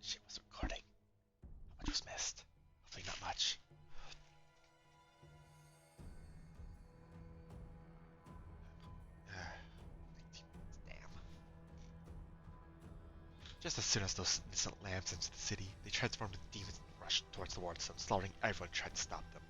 Shit was recording. How much was missed? Hopefully not much. Damn. Just as soon as those innocent lambs entered the city, they transformed into demons and rushed towards the wards, slaughtering everyone who tried to stop them.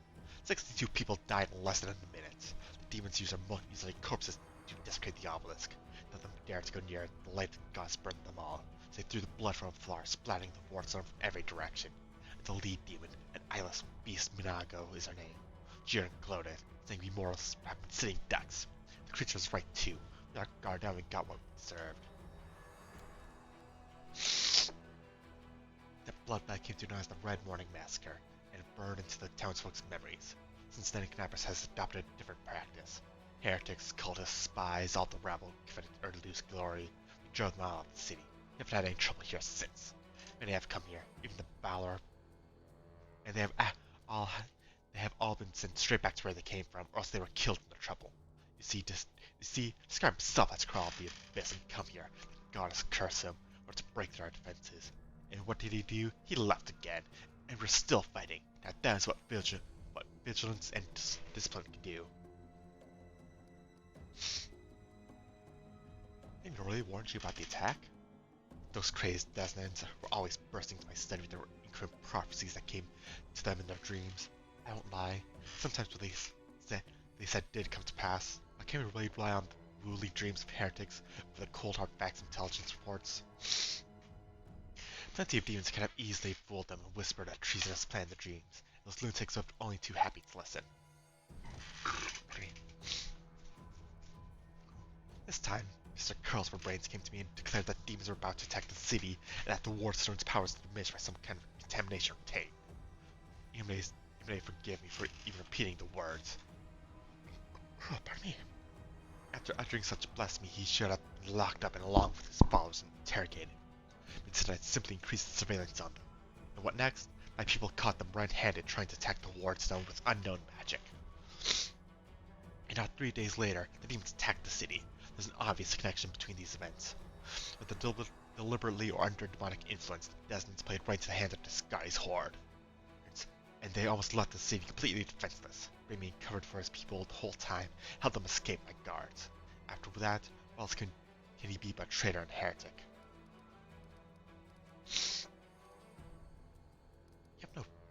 62 people died in less than a minute. The demons used their mutilate corpses to desecrate the obelisk. None of them dared to go near it. The light of the gods burned them all. So they threw the blood from the floor, splattering the wards from every direction. And the lead demon, an eyeless beast Minago is her name, jeered and gloated, saying we mortals have been sitting ducks. The creature was right too. We got guard down and got what we deserved. That bloodbath came to know as the Red Morning Massacre, and it burned into the townsfolk's memories. Since then, Knappers has adopted a different practice. Heretics, cultists, spies, all the rabble committed Erdlu's glory. We drove them out of the city. We haven't had any trouble here since. Many have come here, even the Balor, and they have all been sent straight back to where they came from, or else they were killed in their trouble. You see, Scar himself has crawled the abyss and come here. The goddess curse him, or to break through our defenses. And what did he do? He left again, and we're still fighting. Now that is what vigilance and discipline can do. I didn't really warn you about the attack. Those crazed Desnans were always bursting to my study with their incredible prophecies that came to them in their dreams. I won't lie. Sometimes what they said did come to pass. I can't really rely on the woolly dreams of heretics with the cold hard facts and intelligence reports. Plenty of demons could have easily fooled them and whispered a treasonous plan in the dreams. Those lunatics were only too happy to listen. This time, Mr. Curls for Brains came to me and declared that demons were about to attack the city and that the Wardstone's powers were diminished by some kind of contamination or taint. You may forgive me for even repeating the words. Oh, pardon me. After uttering such blasphemy, he showed up and locked up and along with his followers and interrogated. Instead, I simply increased the surveillance on them. And what next? My people caught them red-handed trying to attack the Wardstone with unknown magic. And now 3 days later, the demons attacked the city. There's an obvious connection between these events. With the deliberately or under demonic influence, the Desmond's played right to the hands of Disguise Horde. And they almost left the city completely defenseless, remaining covered for his people the whole time, held them escape by guards. After that, what else can he be but traitor and heretic?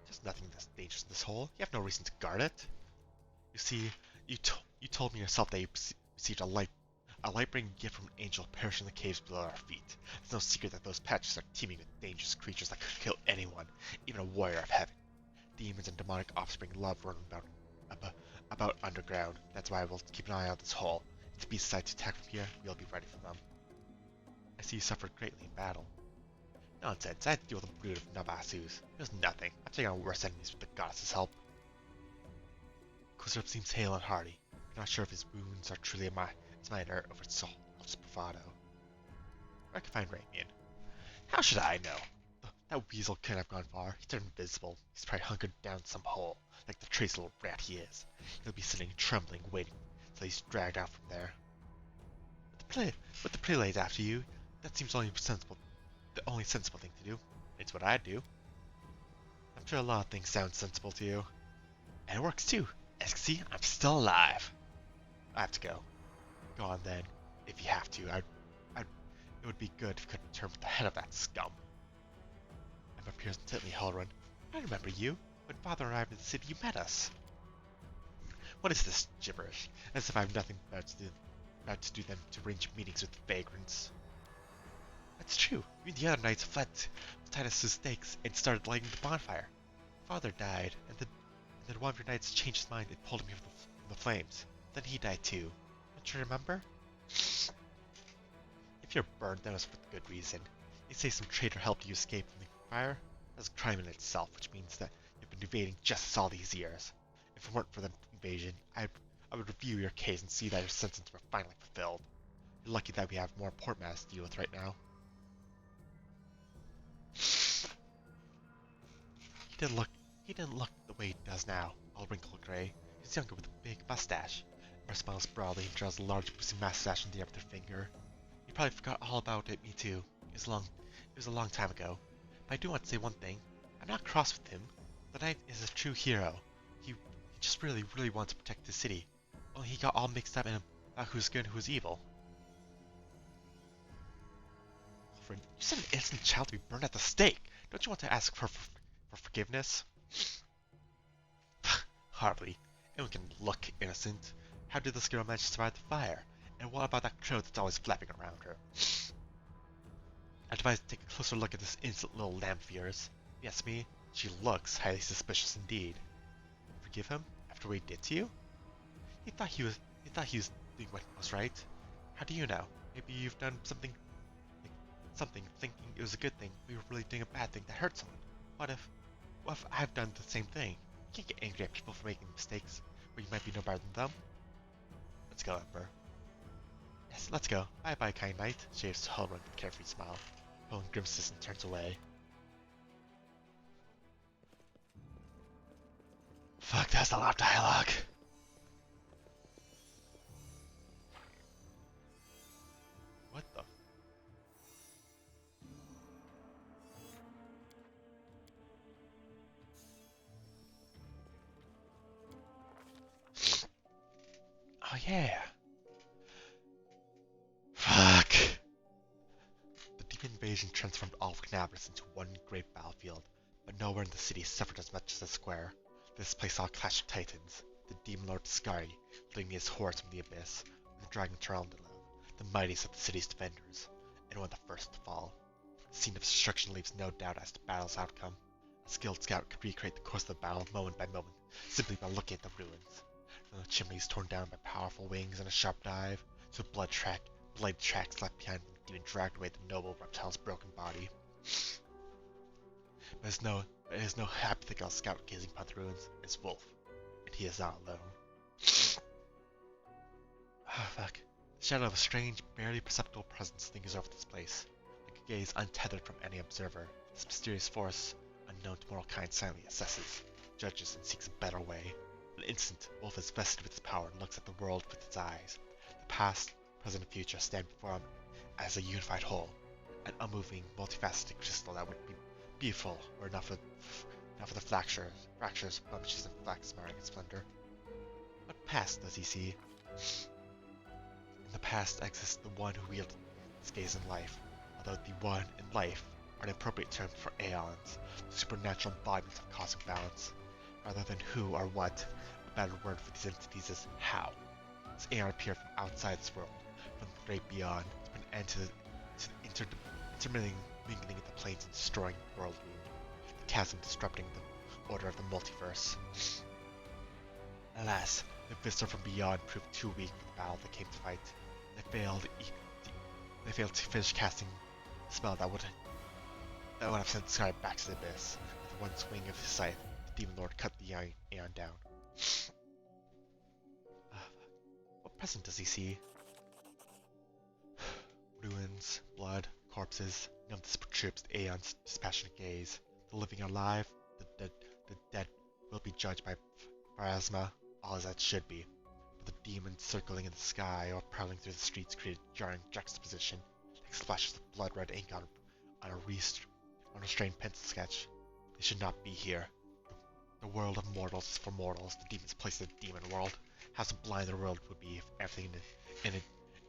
There's nothing that's dangerous in this hole. You have no reason to guard it. You see, you told me yourself that you received a light-bringing gift from an angel perished in the caves below our feet. It's no secret that those patches are teeming with dangerous creatures that could kill anyone, even a warrior of heaven. Demons and demonic offspring love running about underground. That's why we'll keep an eye on this hole. If the beasts decide to attack from here, we'll be ready for them. I see you suffered greatly in battle. Nonsense, I had to deal with a brood of Nabasus. It was nothing. I've taken on worse enemies with the goddess's help. Kozurp seems hale and hearty. I'm not sure if his wounds are truly as minor or if it's all just bravado. Where can I find Ramian? How should I know? That weasel couldn't have gone far. He turned invisible. He's probably hunkered down some hole, like the trace little rat he is. He'll be sitting trembling, waiting till he's dragged out from there. With the prelates after you, that seems only sensible. The only sensible thing to do. It's what I do. I'm sure a lot of things sound sensible to you. And it works too. As you can see, I'm still alive. I have to go. Go on then, if you have to. It would be good if you could return with the head of that scum. Emma peers intently Halrun. I remember you. When Father arrived in the city, you met us. What is this gibberish? As if I have nothing better to do than to arrange meetings with the vagrants. That's true. You and the other knights fled Titus's stakes and started lighting the bonfire. Father died, and then one of your knights changed his mind and pulled him from the flames. Then he died too. Don't you remember? If you're burned, that was for good reason. You say some traitor helped you escape from the fire? That's a crime in itself, which means that you've been evading justice all these years. If it weren't for the invasion, I would review your case and see that your sentence were finally fulfilled. You're lucky that we have more important matters to deal with right now. He didn't look the way he does now, all wrinkled gray. He's younger with a big mustache. Mar smiles broadly and draws a large bruising mustache on the end of their finger. You probably forgot all about it, me too. It was a long time ago. But I do want to say one thing. I'm not cross with him. The knight is a true hero. He just really, really wants to protect the city. Only he got all mixed up in about who's good and who's evil. Alfred, you sent an innocent child to be burned at the stake. Don't you want to ask for forgiveness? Hardly. Anyone can look innocent. How did this girl manage to survive the fire? And what about that crow that's always flapping around her? I advise to take a closer look at this innocent little lamb of yours. Yes, me, she looks highly suspicious indeed. Forgive him after what he did to you? He thought he was doing what was right. How do you know? Maybe you've done something thinking it was a good thing, but you were really doing a bad thing that hurt someone. What if I've done the same thing? You can't get angry at people for making mistakes, where you might be no better than them. Let's go, Emperor. Yes, let's go. Bye-bye, kind knight. Shaves Hulrun with a carefree smile. Helen grimaces and turns away. Fuck, that's a lot of dialogue. What the? Oh yeah. Fuck. The demon invasion transformed all of Canaveras into one great battlefield, but nowhere in the city suffered as much as the square. This place saw a clash of titans. The demon lord Skari leading his hordes from the abyss, and the dragon Tarandula, the mightiest of the city's defenders, and one of the first to fall. The scene of destruction leaves no doubt as to the battle's outcome. A skilled scout could recreate the course of the battle moment by moment, simply by looking at the ruins. From the chimneys torn down by powerful wings and a sharp dive, to a blade tracks left behind when the demon dragged away the noble reptile's broken body. But it is no hypothetical scout gazing upon the ruins. It's Wolf, and he is not alone. Ah, fuck. The shadow of a strange, barely perceptible presence lingers over this place, like a gaze untethered from any observer. This mysterious force, unknown to mortal kind, silently assesses, judges, and seeks a better way. In an instant, Wolf is vested with his power and looks at the world with its eyes. The past, present, and future stand before him as a unified whole, an unmoving, multifaceted crystal that would be beautiful were not for the fractures, blemishes, and flecks marring its splendor. What past does he see? In the past exists the one who wielded his gaze in life, although the one in life are an appropriate term for aeons, the supernatural embodiments of cosmic balance. Rather than who or what, a better word for these entities is how. This aeon appeared from outside this world, from the great beyond, to put an end to the intermingling of the planes and destroying the world wound, the chasm disrupting the order of the multiverse. Alas, the vista from beyond proved too weak for the battle they came to fight. They failed to finish casting the spell that would have sent Sky back to the abyss. With one swing of his scythe, the demon lord cut the aeon down. What present does he see? Ruins, blood, corpses. None of this perturbs the aeon's dispassionate gaze. The living are alive, the dead will be judged by pharasma, all as it should be. But the demons circling in the sky or prowling through the streets created jarring juxtaposition, like splashes of blood-red ink on a restrained pencil sketch. They should not be here. The world of mortals is for mortals. The demons place in the demon world. How sublime the world would be if everything in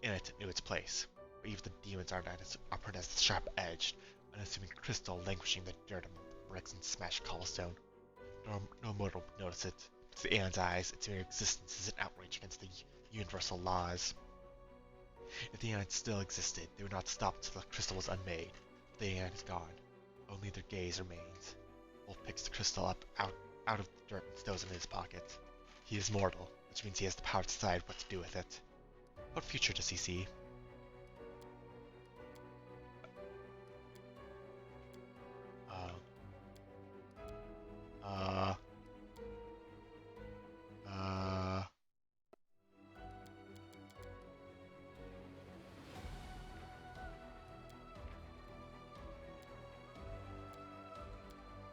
it knew its place. But even the demons are put as the sharp-edged, unassuming crystal languishing in the dirt among the bricks and smashed cobblestone. No mortal would notice it. To the aeon's eyes, its mere existence is an outrage against the universal laws. If the aeon still existed, they would not stop until the crystal was unmade. But the aeon is gone. Only their gaze remains. Wolf picks the crystal up out of the dirt and stows it in his pocket. He is mortal, which means he has the power to decide what to do with it. What future does he see?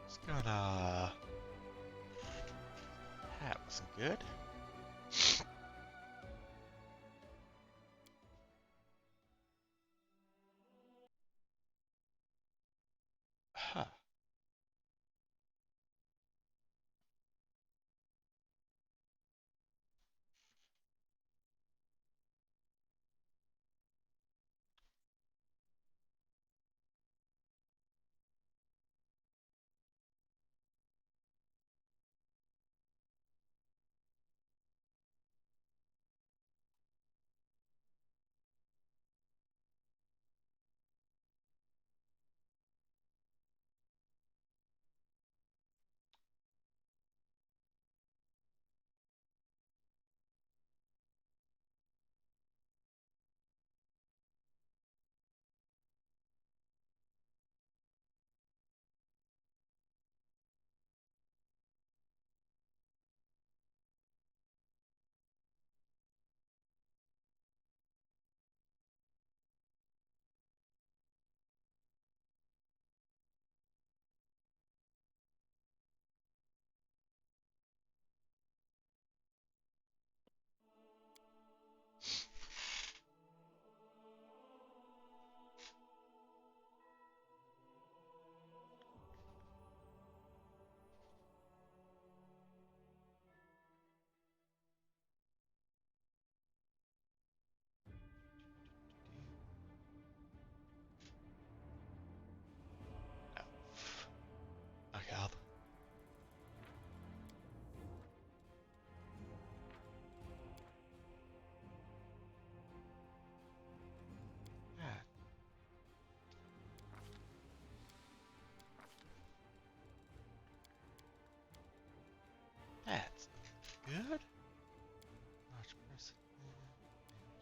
Just gonna... That wasn't good. Huh.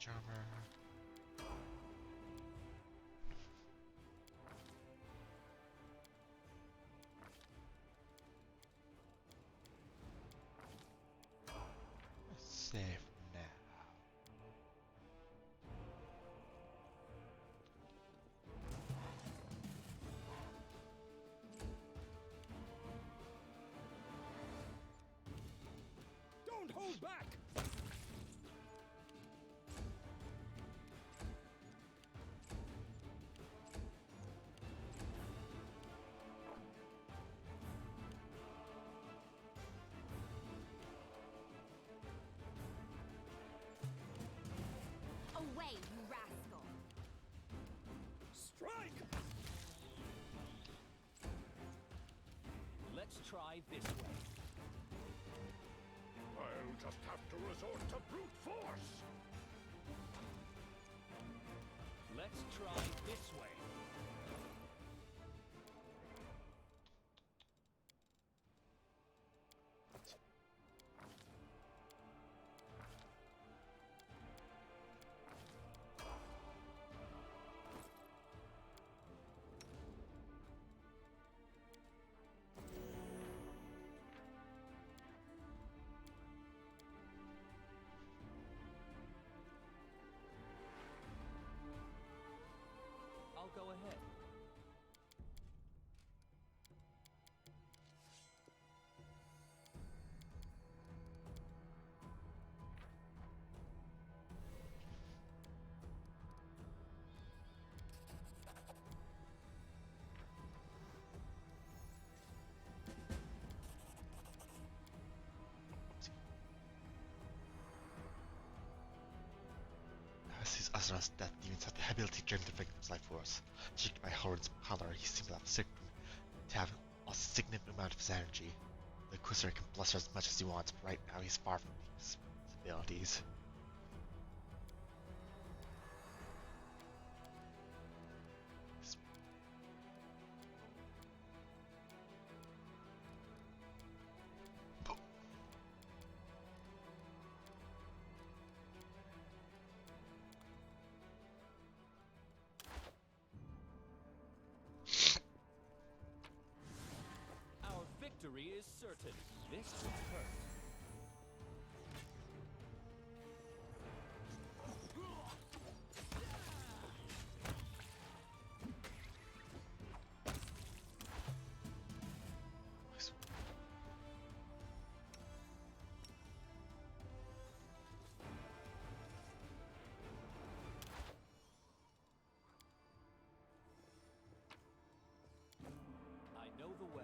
armor. Save now. Don't hold back! Away, you rascal! Strike! Let's try this way. I'll just have to resort to brute force! Let's try this way. I'll go ahead. These Azeroth's death demons have the ability to drain the victim's life force. Checked by Horan's power, he seems to have a significant amount of his energy. The Inquisitor can bluster as much as he wants, but right now he's far from his abilities. Our victory is certain. This will hurt. I know the way.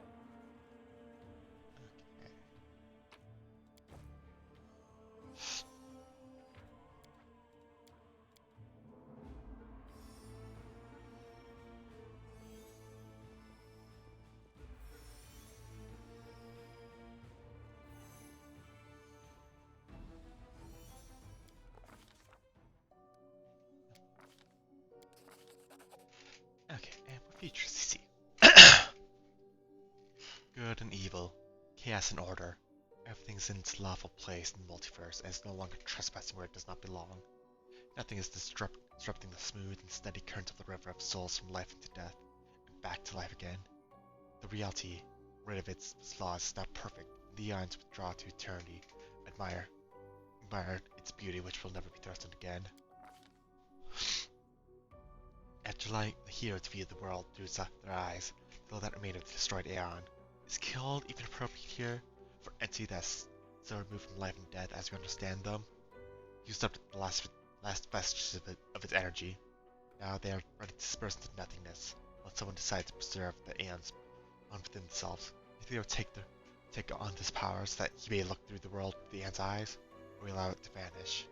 Okay, and what features do you see? Good and evil, chaos and order. Everything's in its lawful place in the multiverse and is no longer trespassing where it does not belong. Nothing is disrupting the smooth and steady current of the river of souls from life into death, and back to life again. The reality, rid of its flaws, is not perfect. The eons withdraw to eternity. Admire its beauty, which will never be threatened again. At July, the heroes view the world through their eyes, though that remain of the destroyed Aeon. Is killed even appropriate here? For entity that's so removed from life and death as we understand them? Used up the last vestiges of its energy. Now they are ready to disperse into nothingness. Let someone decide to preserve the Aeons within themselves. If they will take on this power so that he may look through the world with the Aeon's eyes, or we allow it to vanish.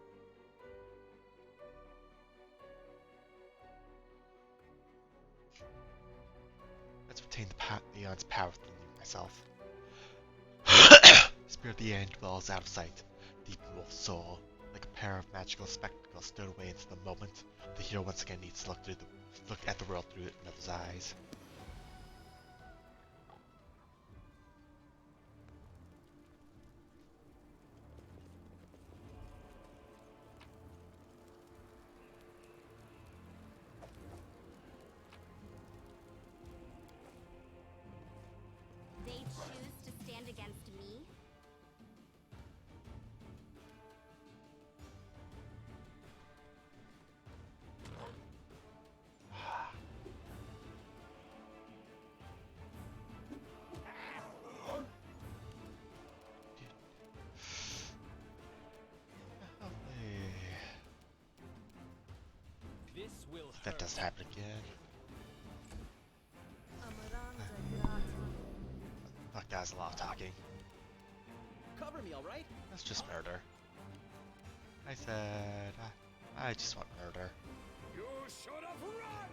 Let's retain the Aeon's power within myself. The spirit of the Aeon dwells out of sight, deep in Wolf's soul. Like a pair of magical spectacles stowed away into the moment, the hero once again needs to look at the world through another's eyes. will That hurt. doesn't happen again. Fuck, that was a lot of talking. Cover me, all right? That's just murder. I said, I just want murder. You should have run!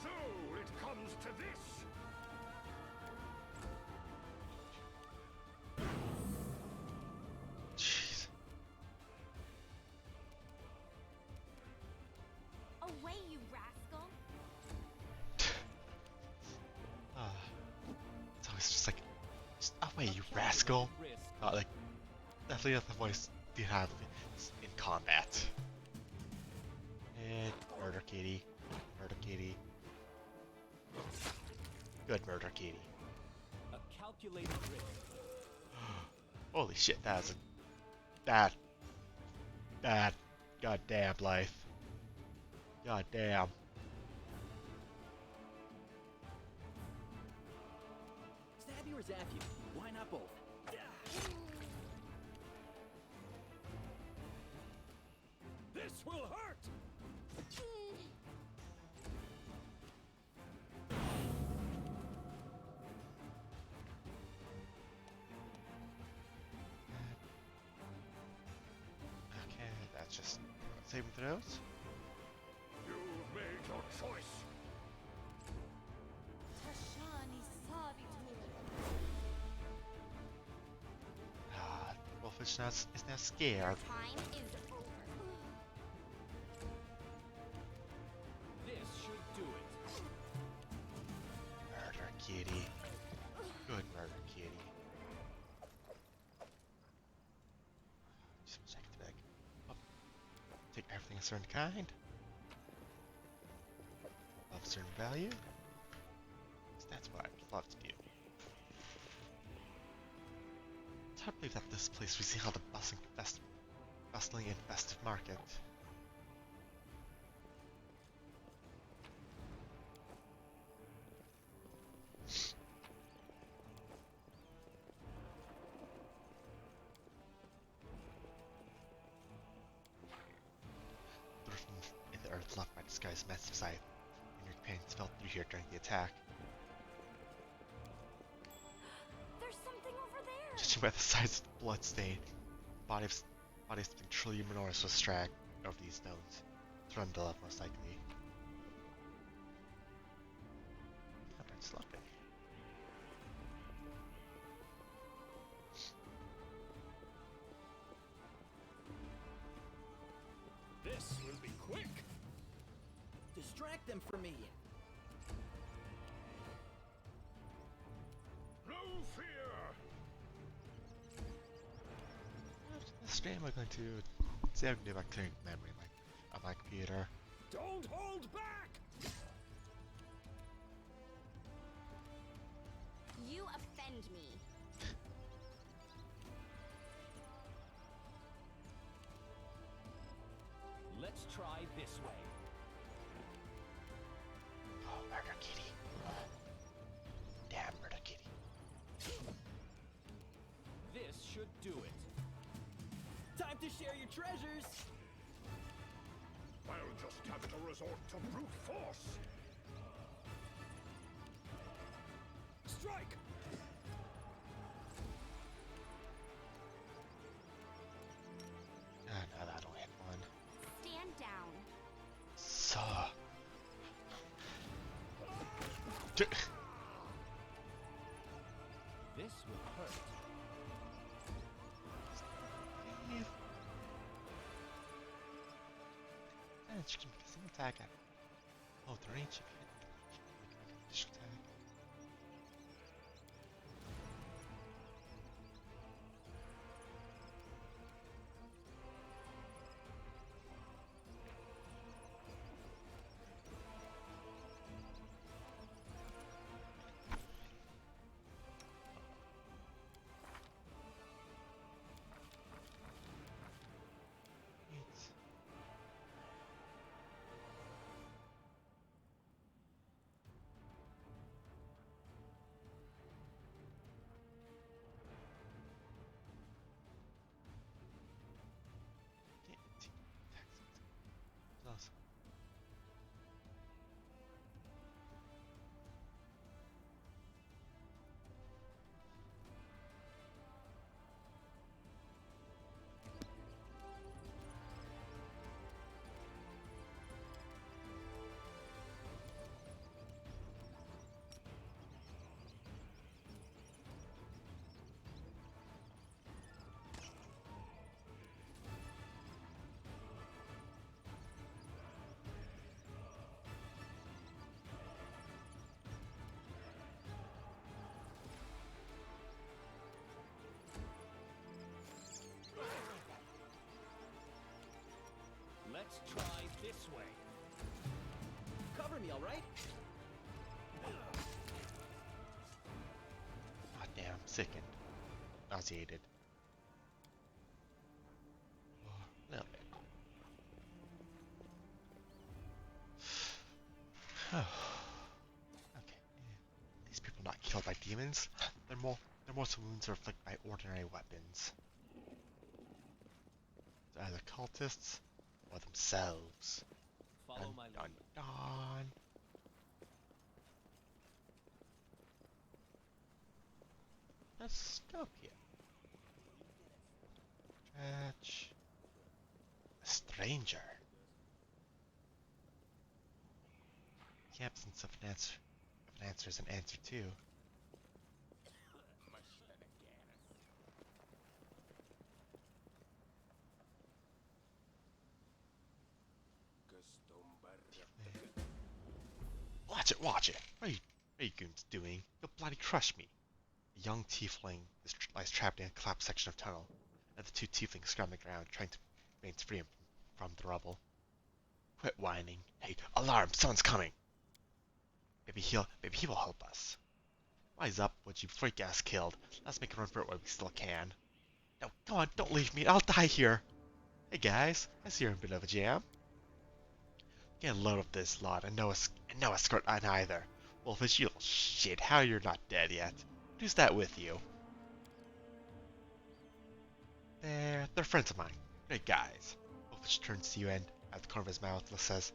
So it comes to this. Jeez. Away, you rascal! It's always just like, just away, you rascal. Risk. Like, definitely not the voice you have in combat. And murder kitty. Murder kitty. Good murder kitty. A calculated risk. Holy shit, that was a bad goddamn life. Goddamn. Stab you or zap you? Why not both? This will hurt! Okay, that's just saving throws. You've made your choice. Wolfish now is now scared. Time is over. This should do it. Murder kitty. Good murder kitty. Just check the bag. Oh. Take everything a certain kind. Of a certain value. That's what I'd love to do. It's hard to believe that this place we see held a bustling and festive market. In the earth left by disguised massive scythe, and your companions fell through here during the attack. There's something over there! Judging by the size of the blood stain, body of something truly enormous was dragged over these stones. Thrown to love, most likely. That's lucky. This will be quick. Distract them for me. No fear. This stream I'm going to see how I can do about clearing memory on my computer. Don't hold back. You offend me. Let's try this way. Oh, murder kitty. Damn murder kitty. This should do it. Time to share your treasures. I'll just have to resort to brute force. Strike! Ah, no, that'll hit one. Stand down. So. This will hurt. And you can make a single attack at. Oh, the range of hit. Additional attack. Let's try this way. Cover me, all right? God damn, sickened. Nauseated. A little bit. Okay. These people are not killed by demons. Their mortal wounds are inflicted by ordinary weapons. They're either cultists or themselves. Follow Dun, my dun, lead. dun. Dystopia. Stretch. A stranger. The absence of an answer is an answer too. Watch it, watch it. What are you goons doing? You'll bloody crush me. A young tiefling lies trapped in a collapsed section of tunnel, and the two tieflings scrambling around trying to remain free from the rubble. Quit whining. Hey, alarm! Someone's coming! Maybe he will help us. Wise up, would you before you get us killed? Let's make a run for it while we still can. No, come on, don't leave me. I'll die here. Hey guys, I see you're in a bit of a jam. Get a load of this lot, and no escort on either. Wolfish, you little shit, how you're not dead yet? Who's that with you? They're friends of mine. Great guys. Wolfish turns to you and, at the corner of his mouth, says,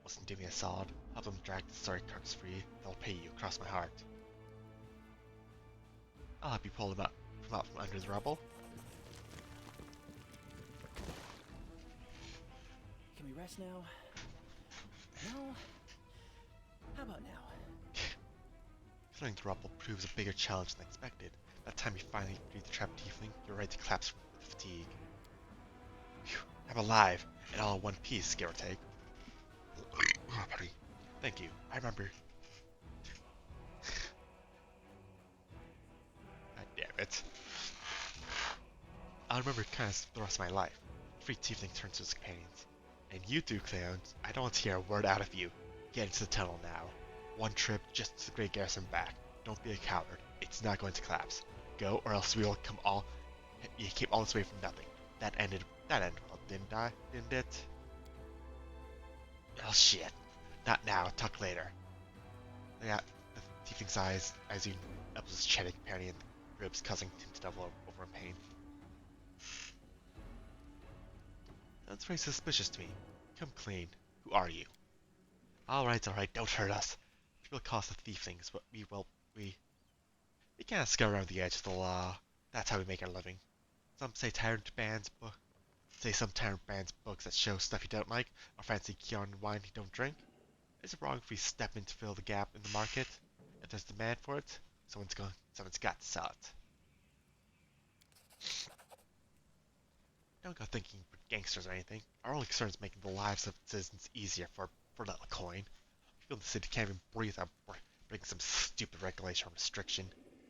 listen, do me a solid. Help them drag the sorry carcass free. They'll pay you, cross my heart. I'll help you pull them out from under the rubble. Can we rest now? No? How about now? Clearing the rubble proves a bigger challenge than expected. By the time you finally free the trapped tiefling, you're ready to collapse with fatigue. Phew, I'm alive, and all in one piece, give or take. Pardon. Thank you. I remember. God damn it. I'll remember kind of the rest of my life. Free tiefling turns to his companions. And you two clowns, I don't want to hear a word out of you. Get into the tunnel now. One trip just to the Great Garrison back. Don't be a coward. It's not going to collapse. Go, or else we will you came all this way from nothing. That ended well, didn't it? Oh shit. Not now, talk later. Yeah, the tiefling's eyes as he elbows his chatty companion, ribs causing him to double over in pain. That's very suspicious to me. Come clean. Who are you? Alright, don't hurt us. People call us the thieflings, but we can't skirt around the edge of the law. That's how we make our living. Some say some tyrant bands books that show stuff you don't like, or fancy Kion wine you don't drink. Is it wrong if we step in to fill the gap in the market? If there's demand for it, someone's got to sell it. Don't go thinking we're gangsters or anything. Our only concern is making the lives of citizens easier for a little coin. People in the city can't even breathe without breaking some stupid regulation or restriction.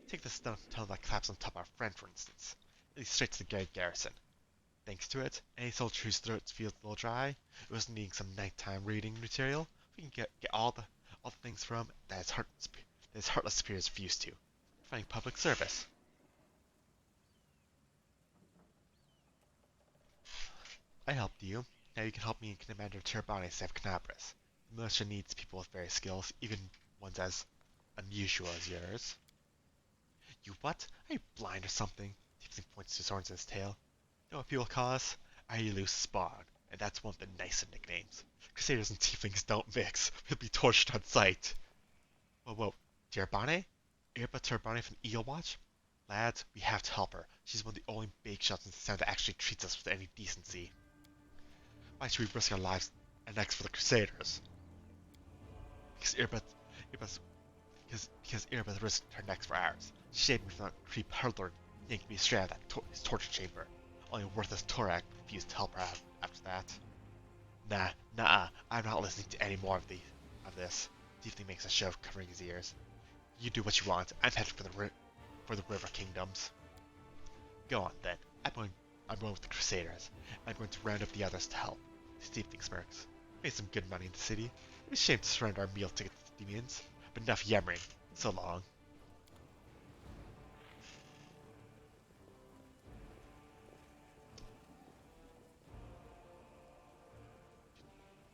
Take this tunnel that collapsed on top of our friend, for instance. It leads straight to the Great Garrison. Thanks to it, any soldier whose throats feel a little dry, it was needing some nighttime reading material, we can get all the things from that his heartless superiors refuse to. Finding public service. I helped you. Now you can help me and Commander Turbane save Canabras. The militia needs people with various skills, even ones as unusual as yours. You what? Are you blind or something? Tiefling points to his horns in his tail. You know what people call us? Loose Spawn, and that's one of the nicer nicknames. Crusaders and Tieflings don't mix. We'll be tortured on sight. Whoa. Turbane? Irba Turbane from Eel Watch? Lads, we have to help her. She's one of the only big shots in the town that actually treats us with any decency. Why should we risk our lives and necks for the Crusaders? Because Irba risked her necks for ours. She saved me from that creep hurdler yanked me straight out of his torture chamber. Only a worthless Torak refused to help her out after that. Nah, I'm not listening to any more of this. Tiefling makes a show of covering his ears. You do what you want. I'm headed for the River Kingdoms. Go on then. I'm going with the Crusaders. I'm going to round up the others to help. Thieving smirks. Made some good money in the city. It was a shame to surrender our meal tickets to demons, but enough yammering. So long.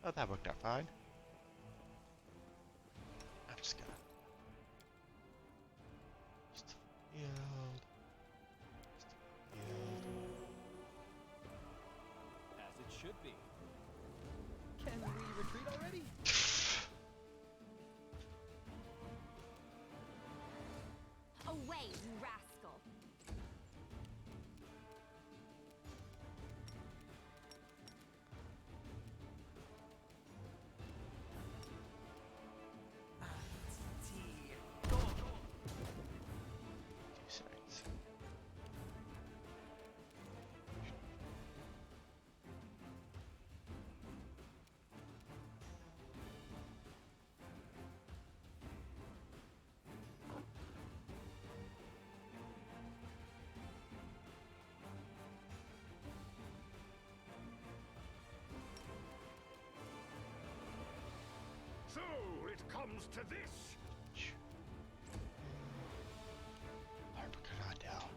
Oh, that worked out fine. I'm just gonna just yield. As it should be. Can we retreat already? Away, you rascal. Two sides. So it comes to this. Abracadabra.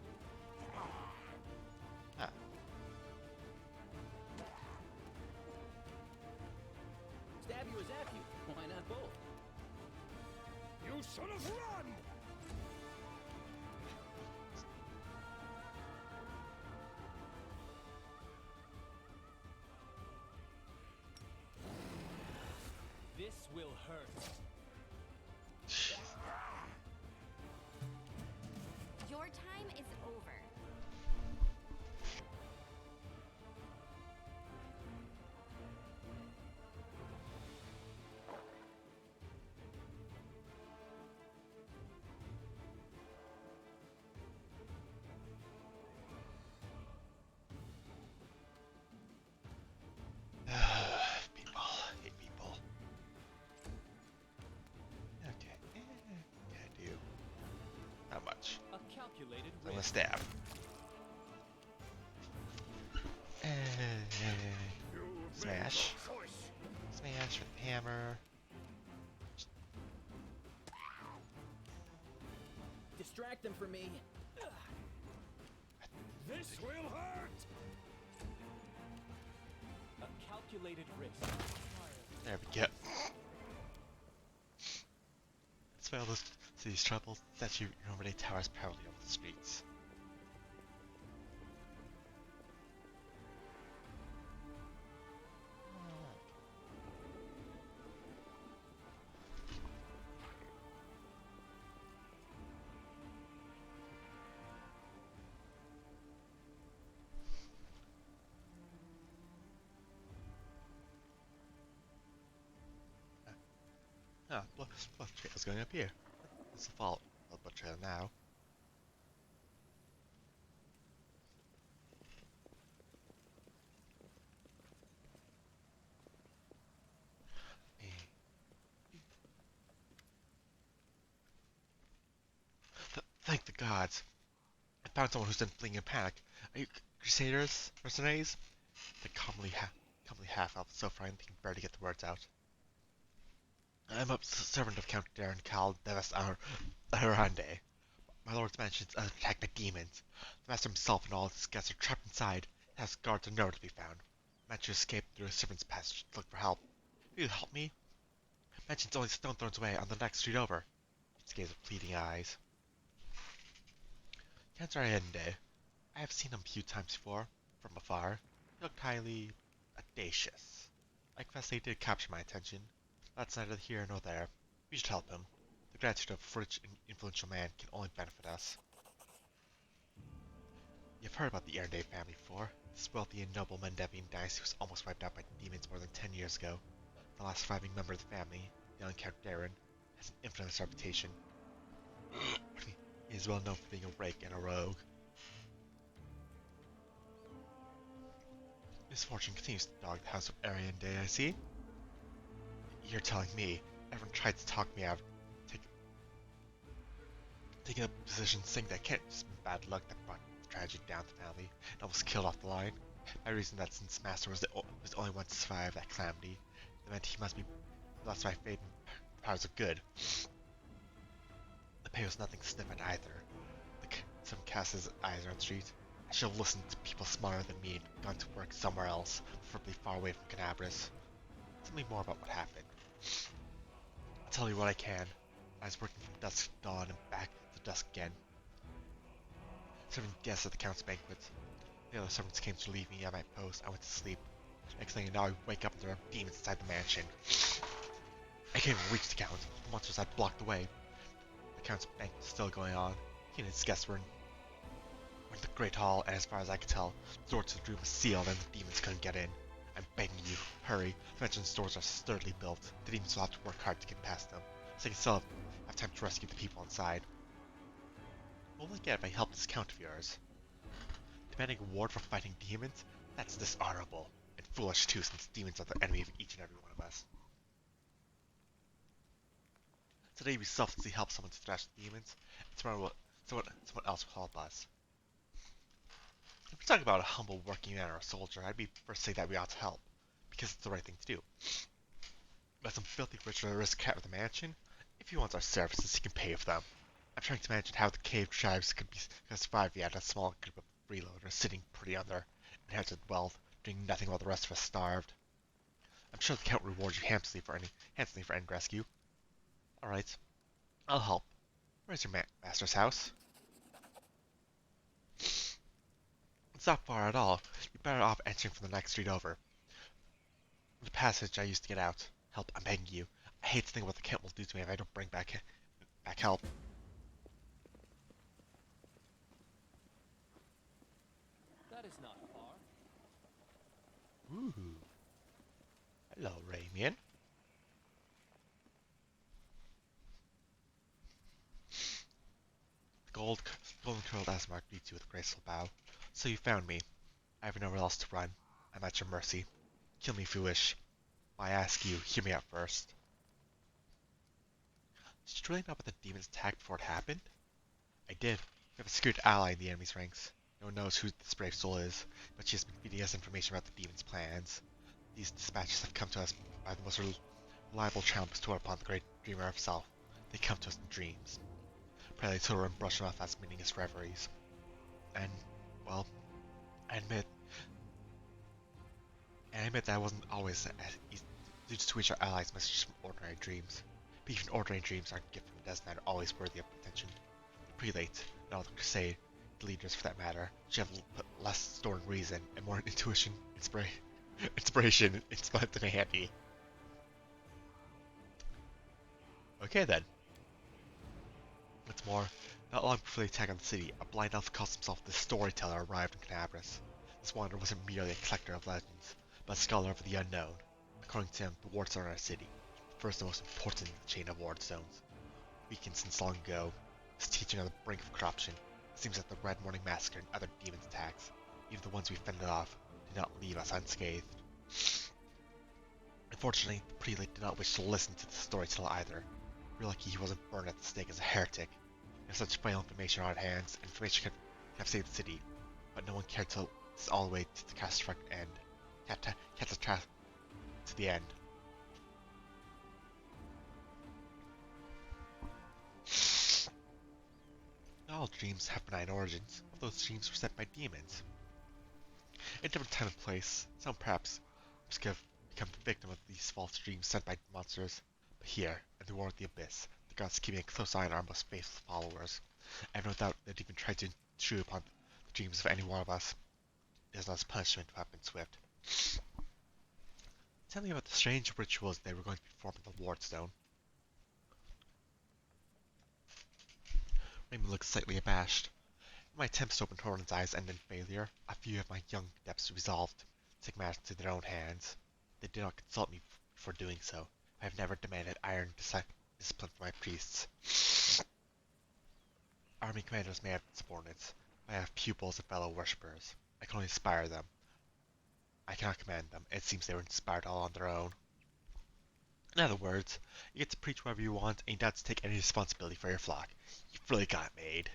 Ah, Stab you or zap you? Why not both? You should have run! This will hurt. Your time is over. people. Hate people. Okay. Can I do? How much? A calculated I'm gonna risk. stab. You Smash. made your choice. Smash with the hammer. Distract them from me. This will hurt! A calculated risk. There we go. Despite all those city's troubles, statue already towers proudly over the streets. Ah, blood trail's going up here. It's the fault of blood trail now. Thank the gods. I found someone who's done fleeing in panic. Are you crusaders? Mercenaries? The commonly half elf so frightened they can barely get the words out. I'm a servant of Count Darren Cal Devis Arande. My lord's mansion is attacked by demons. The master himself and all his guests are trapped inside. He has guards are nowhere to be found. Managed to escape through a servant's passage to look for help. Will you help me? Mansion's only stone throws away on the next street over. His gaze of pleading eyes. Count Arande. I have seen him a few times before, from afar. He looked highly audacious. I confess they did capture my attention. That's neither here nor there. We should help him. The gratitude of a rich and influential man can only benefit us. You've heard about the Erende family before. This wealthy and noble Mendevian dynasty was almost wiped out by demons more than 10 years ago. The last surviving member of the family, young Count Darren, has an infamous reputation. He is well known for being a rake and a rogue. Misfortune continues to dog the house of Erende, I see. You're telling me everyone tried to talk me out of taking a position saying that can't just be bad luck that brought the tragedy down the family and almost killed off the line. I reasoned that since Master was the only one to survive that calamity, that meant he must be blessed by fate and powers of good. The pay was nothing to sniff at either. Some cast his eyes around the street. I should have listened to people smarter than me and gone to work somewhere else, preferably far away from Canabras. Tell me more about what happened. I'll tell you what I can. I was working from dusk to dawn and back to dusk again, serving guests at the Count's banquet. The other servants came to leave me at my post. I went to sleep. Next thing you know, I wake up and there are demons inside the mansion. I can't even reach the Count. The monsters had blocked the way. The Count's banquet was still going on. He and his guests were in the Great Hall, and as far as I could tell, the door to the room was sealed and the demons couldn't get in. I'm begging you, hurry. The mansion's doors are sturdily built. The demons will have to work hard to get past them, so I can still have time to rescue the people inside. What will I get if I help this Count of yours? Demanding a reward for fighting demons? That's dishonorable. And foolish too, since demons are the enemy of each and every one of us. Today we selflessly help someone to thrash the demons, and tomorrow someone else will help us. If we're talking about a humble working man or a soldier, I'd be first to say that we ought to help, because it's the right thing to do. But some filthy rich aristocrat with a mansion, if he wants our services, he can pay for them. I'm trying to imagine how the cave tribes could survive yet a small group of freeloaders sitting pretty on their inherited wealth, doing nothing while the rest of us starved. I'm sure the Count will reward you handsomely for any rescue. Alright, I'll help. Where's your master's house? It's not far at all. You're better off entering from the next street over. The passage I used to get out. Help, I'm begging you. I hate to think what the Count will do to me if I don't bring back help. That is not far. Ooh. Hello, Ramian. The golden curled Asmark greets you with a graceful bow. So you found me. I have nowhere else to run. I'm at your mercy. Kill me if you wish. I ask you, hear me out first. Did you really know about the demon's attack before it happened? I did. We have a secret ally in the enemy's ranks. No one knows who this brave soul is, but she has been feeding us information about the demon's plans. These dispatches have come to us by the most reliable channel bestowed upon the great dreamer himself. They come to us in dreams. Pray they tutor and brush them off as meaningless reveries. And, well, I admit that I wasn't always as easy to reach our allies' messages from ordinary dreams. But even ordinary dreams aren't given from Desmond are always worthy of attention. The prelate, and all the crusade, the leaders for that matter, should have less stored reason and more intuition, inspiration, and handy. Okay then. What's more, not long before the attack on the city, a blind elf calls himself the Storyteller arrived in Canabras. This wanderer wasn't merely a collector of legends, but a scholar of the unknown. According to him, the wardstone in our city, the first and most important in the chain of wardstones. Weakened since long ago, his teaching on the brink of corruption, it seems that the Red Morning Massacre and other demons' attacks, even the ones we fended off, did not leave us unscathed. Unfortunately, the prelate did not wish to listen to the storyteller either. We're lucky he wasn't burned at the stake as a heretic. We have such vital information on our hands, information could have saved the city, but no one cared to listen all the way to the catastrophic end. To the end. Not all dreams have benign origins. All those dreams were set by demons. In a different time and place, some perhaps have become the victim of these false dreams sent by monsters. But here, in the war of the Abyss, the gods keeping a close eye on our most faithful followers. I have no doubt they'd even tried to intrude upon the dreams of any one of us. It is not punishment to have been swift. Tell me about the strange rituals they were going to perform in the wardstone. Raymond looked slightly abashed. My attempts to open Torrent's eyes ended in failure. A few of my young adepts resolved to take matters into their own hands. They did not consult me before doing so. I have never demanded iron discipline from my priests. Army commanders may have subordinates, but I have pupils and fellow worshippers. I can only inspire them. I cannot command them. It seems they were inspired all on their own. In other words, you get to preach whatever you want, and you don't have to take any responsibility for your flock. You've really got it made.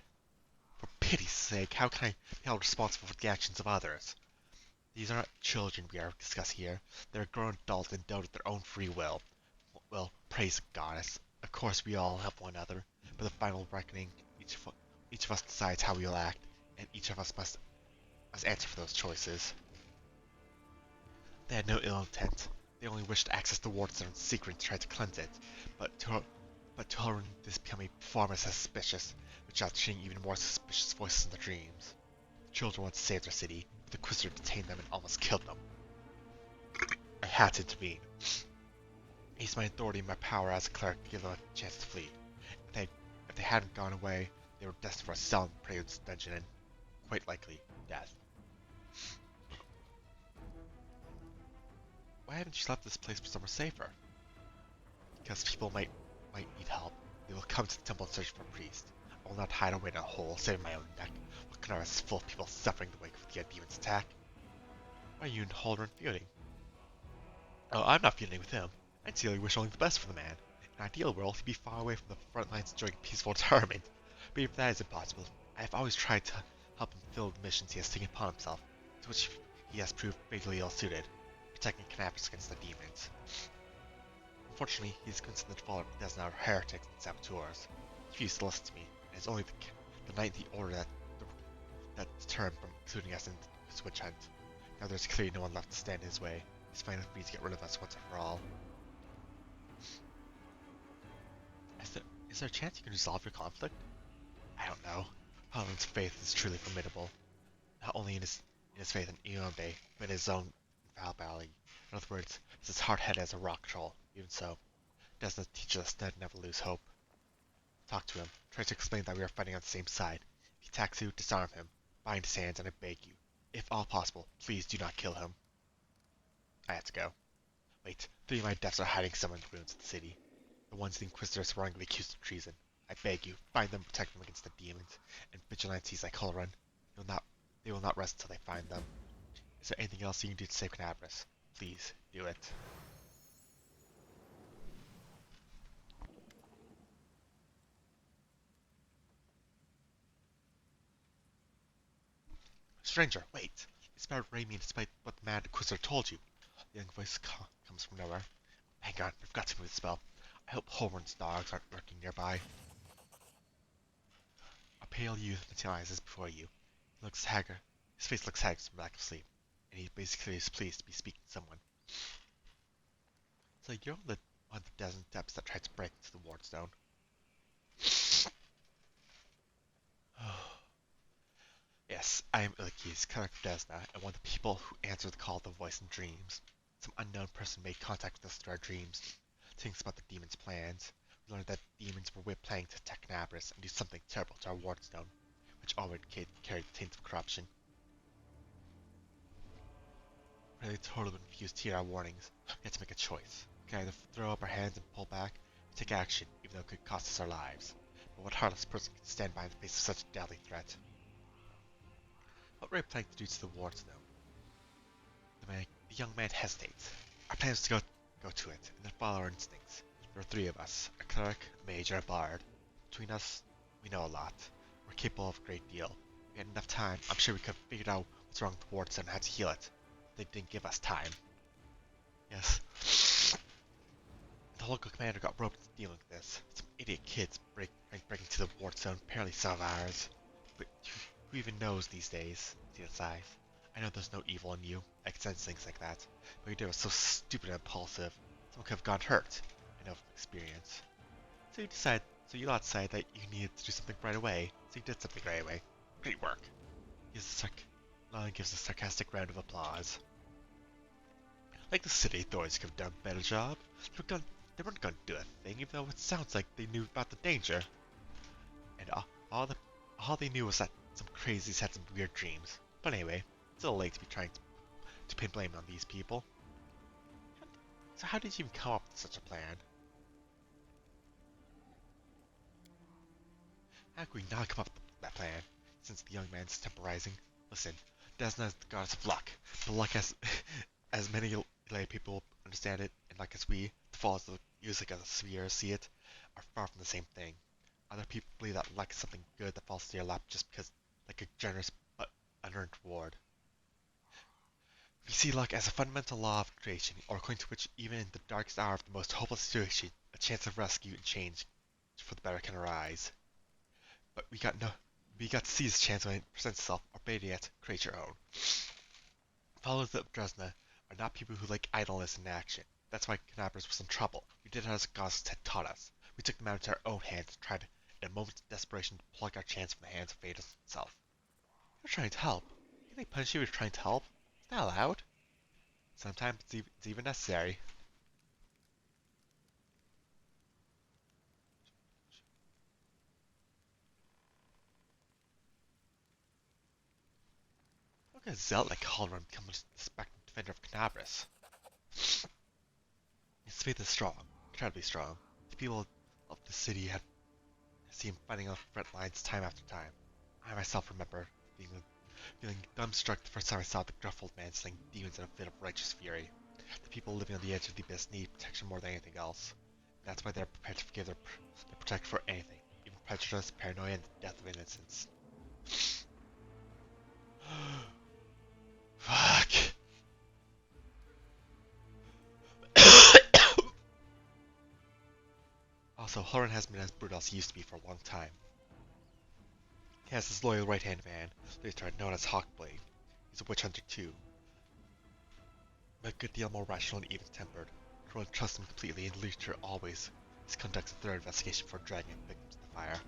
For pity's sake, how can I be held responsible for the actions of others? These are not children we are discussing here. They're grown adults endowed with their own free will. Well, praise the goddess. Of course, we all have one another, but the final reckoning, each of us decides how we will act, and each of us must answer for those choices. They had no ill intent. They only wished to access the Wardstone in secret and try to cleanse it, but to her this became a far more suspicious, which ushering even more suspicious voices in their dreams. The children wanted to save their city, but the Inquisitor detained them and almost killed them. I had to intervene. I used my authority and my power as a cleric to give them a chance to flee. If they hadn't gone away, they were destined for a cell in Prelude's dungeon and, quite likely, death. Why haven't you left this place for somewhere safer? Because people might need help. They will come to the temple and search for a priest. I will not hide away in a hole, saving my own neck. What Canara is full of people suffering the wake of the demon's attack. Why are you and Haldoran feuding? Oh, I'm not feuding with him. I sincerely wish only the best for the man. In an ideal world, he'd be far away from the front lines enjoying peaceful retirement. But if that is impossible, I have always tried to help him fulfill the missions he has taken upon himself, to which he has proved fatally ill-suited, protecting Canapus against the demons. Unfortunately, he is considered to follow the Desnar heretics and saboteurs. He refused to listen to me, and it's only the night the order that deterred him from including us in his witch hunt. Now there's clearly no one left to stand in his way. He's finally free to get rid of us once and for all. Is there a chance you can resolve your conflict? I don't know. Paladin's faith is truly formidable. Not only in his faith in Iombe, but in his own infallibility. In other words, he's as hard-headed as a rock troll. Even so, Desna teaches us to never lose hope. Talk to him. Try to explain that we are fighting on the same side. If he attacks you, disarm him. Bind his hands, and I beg you, if all possible, please do not kill him. I have to go. Wait, 3 of my deaths are hiding somewhere in the ruins of the city. The ones the Inquisitors wrongly accused of treason. I beg you, find them, protect them against the demons, and vigilantes like Hulrun. They will not rest until they find them. Is there anything else you can do to save Canabras? Please, do it. Stranger, wait! It's about Raimi despite what the Mad Inquisitor told you. The young voice comes from nowhere. Hang on, I've got to move the spell. I hope Hulrun's dogs aren't lurking nearby. A pale youth materializes before you. He looks haggard. His face looks haggard from lack of sleep, and he basically is pleased to be speaking to someone. So you're on the desert depths that tried to break into the Wardstone. Yes, I am Illiki's, character Desna, and one of the people who answer the call of the voice in dreams. Some unknown person made contact with us through our dreams, telling us about the demon's plans. We learned that demons were planning to attack Nabris and do something terrible to our Wardstone, which already carried the taint of corruption. Really totally confused to hear our warnings. We had to make a choice. We can either throw up our hands and pull back, or take action, even though it could cost us our lives. But what heartless person can stand by in the face of such a deadly threat? What were we planning to do to the Wardstone? The young man hesitates. Our plan is to go to it, and then follow our instincts. There are 3 of us, a cleric, a mage, and a bard. Between us, we know a lot. We're capable of a great deal. If we had enough time, I'm sure we could have figured out what's wrong with the Wardstone and how to heal it. They didn't give us time. Yes. The local commander got roped into dealing with this. Some idiot kids breaking into the Wardstone, apparently some of ours. But who even knows these days? See the size. I know there's no evil in you. I can sense things like that. But you did was so stupid and impulsive. Someone could have gotten hurt. I know from experience. So you lot decided that you needed to do something right away. So you did something right away. Great work. Lana gives a sarcastic round of applause. Like the city authorities could have done a better job. They weren't going to do a thing, even though it sounds like they knew about the danger. And all they knew was that some crazies had some weird dreams. But anyway, it's a little late to be trying to pin blame on these people. So how did you even come up with such a plan? How could we not come up with that plan, since the young man's temporizing? Listen, Desna is the goddess of luck, but luck as many lay people understand it, and luck as we, the falls of music as we see it, are far from the same thing. Other people believe that luck is something good that falls to your lap just because, like a generous but unearned reward. see luck as a fundamental law of creation, or according to which even in the darkest hour of the most hopeless situation, a chance of rescue and change for the better can arise. But we got to see this chance when it presents itself, or better yet, create your own. Followers of Dresna are not people who like idleness and action. That's why Canabras was in trouble. We did as gods had taught us. We took the matter into our own hands and tried, in a moment's desperation, to pluck our chance from the hands of fate itself. You're trying to help. You think punish you for trying to help? Is that allowed? Sometimes it's even necessary. Look at Zelt like Halloran become the respected defender of Canabras. His faith is strong, incredibly strong. The people of the city have seen him fighting on front lines time after time. I myself remember feeling dumbstruck the first time I saw the gruff old man slaying demons in a fit of righteous fury. The people living on the edge of the abyss need protection more than anything else. That's why they're prepared to forgive their protector for anything, even prejudice, paranoia, and the death of innocence. Fuck. Also, Horan hasn't been as brutal as he used to be for a long time. He has his loyal right-hand man, later known as Hawkblade. He's a witch hunter too, but a good deal more rational and even-tempered. Corona trusts him completely and later always conducts a thorough investigation before dragging victims to the fire.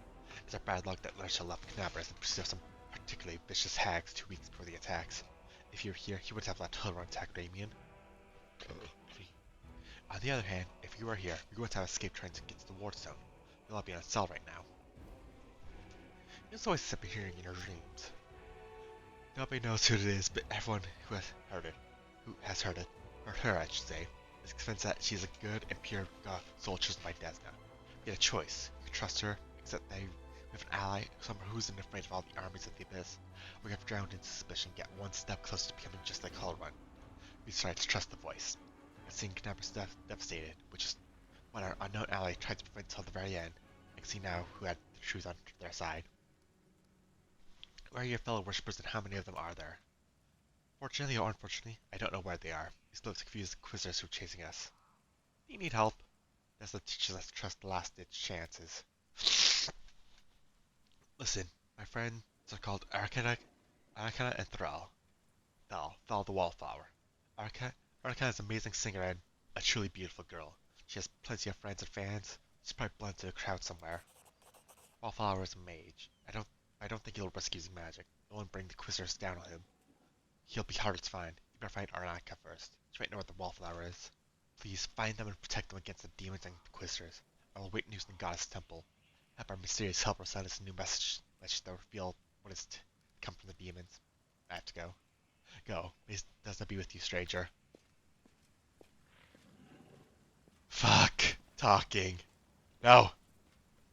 It's our bad luck that Lercha left Canabras in pursuit of some particularly vicious hags 2 weeks before the attacks. If you were here, he would have let Horan attack Damien. On the other hand, if you were here, we would have escaped trying to get to the Wardstone. You'll all be on a cell right now. It's always disappearing in your dreams. Nobody knows who it is, but everyone who has heard it, or her I should say, is convinced that she is a good and pure soul chosen by Desna. We had a choice. We could trust her, accept that we have an ally, someone who isn't afraid of all the armies of the Abyss, or we have drowned in suspicion, get one step closer to becoming just like Halloran. We decided to trust the voice. And seeing Canabras devastated, which is what our unknown ally tried to prevent until the very end, I can see now who had the truth on their side. Where are your fellow worshippers and how many of them are there? Fortunately or unfortunately, I don't know where they are. These look confused inquisitors who are chasing us. You need help. That's what teaches us to trust the last-ditch chances. Listen, my friends are called Arcana and Thrall. Thal the Wallflower. Arcana is an amazing singer and a truly beautiful girl. She has plenty of friends and fans. She's probably blended to the crowd somewhere. Wallflower is a mage. I don't think he'll risk using magic. It won't bring the Inquisitors down on him. He'll be harder to find. You better find Arnica first. She might know where the Wallflower is. Please find them and protect them against the demons and Inquisitors. I will wait news in the Goddess Temple. Have our mysterious helper send us a new message that will reveal what is to come from the demons. I have to go. Go. May Desna be with you, stranger. Fuck. Talking. No.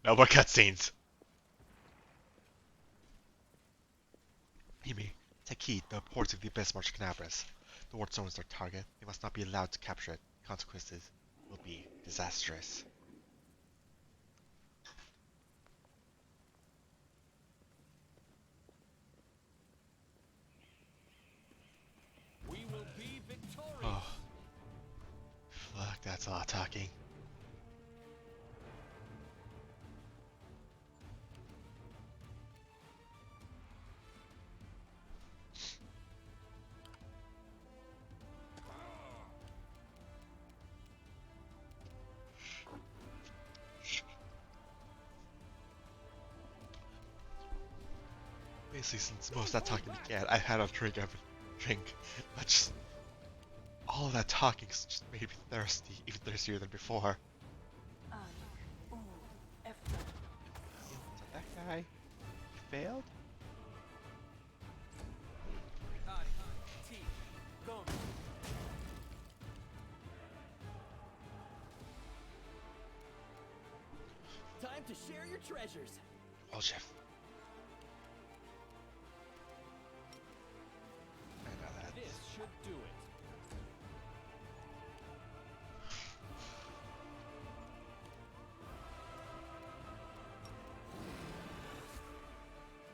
No more cutscenes. Himi, take heed. The reports of the Abyss march Canabras. The Wardstone is their target. They must not be allowed to capture it. Consequences will be disastrous. We will be victorious. Oh. Fuck, that's a lot of talking. Basically, since most of that talking began, I had a drink. But just all of that talking just made me thirsty, even thirstier than before. Oh, F. So that guy, he failed? Time to share your treasures. Well, Jeff. I know that. This should do it.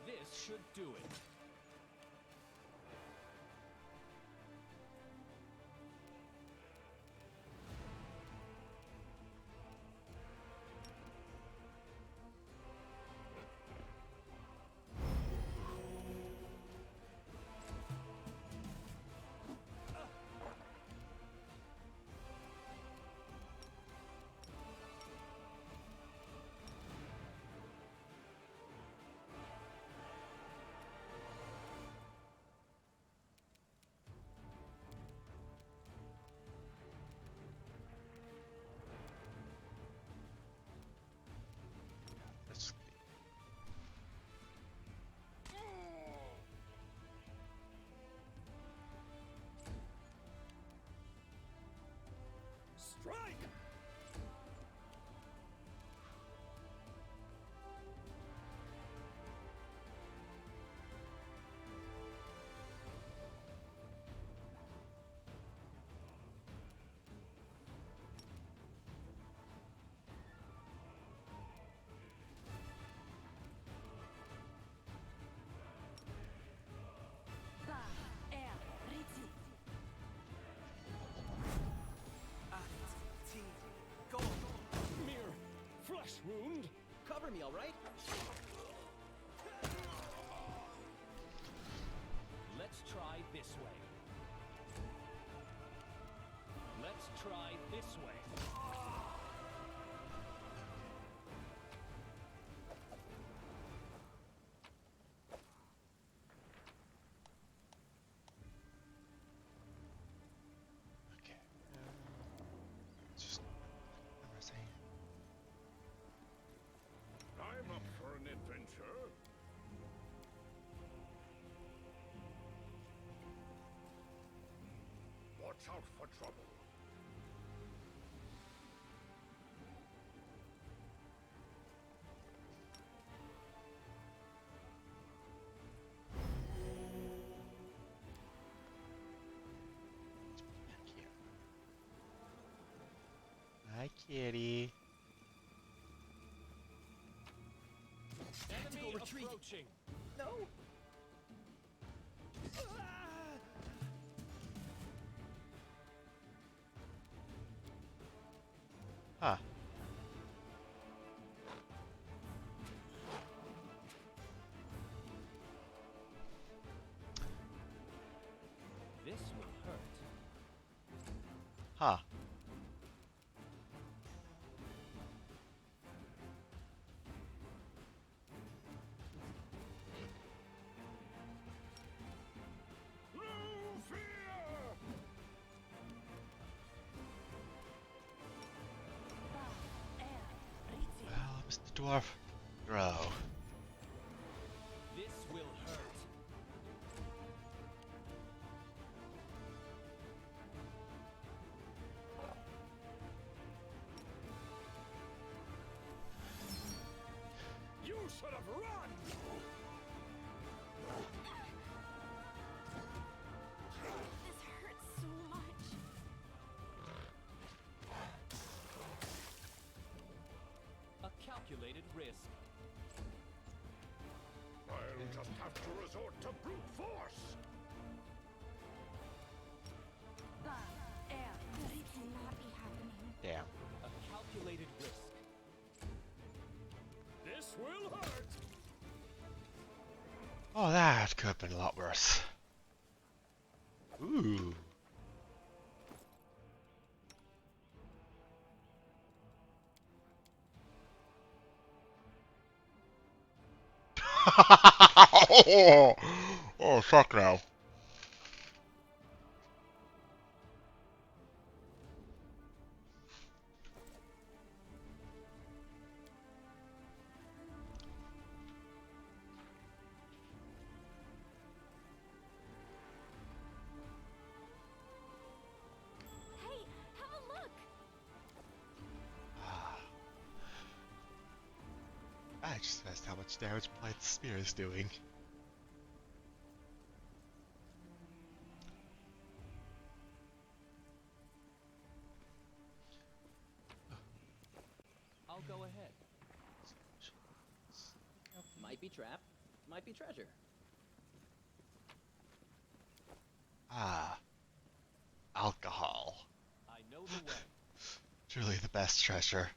This should do it. This way. Okay. Just what am I saying? I'm up for an adventure. Watch out for trouble. Back here. Hi, kitty. Enemy retreat. approaching. No. Huh. This will hurt. Huh. No fear! Well, Mr. Dwarf, grow. This will hurt. You should have run! This hurts so much. A calculated risk. I'll just have to resort to brute force. This cannot be happening. Damn. A calculated risk. This will hurt. Oh, that could have been a lot worse. Ooh. Oh, fuck no. Hey, have a look. I just asked how much damage my spear is doing. I'll go ahead. Might be trap, might be treasure. Ah, alcohol. I know the way. Truly the best treasure.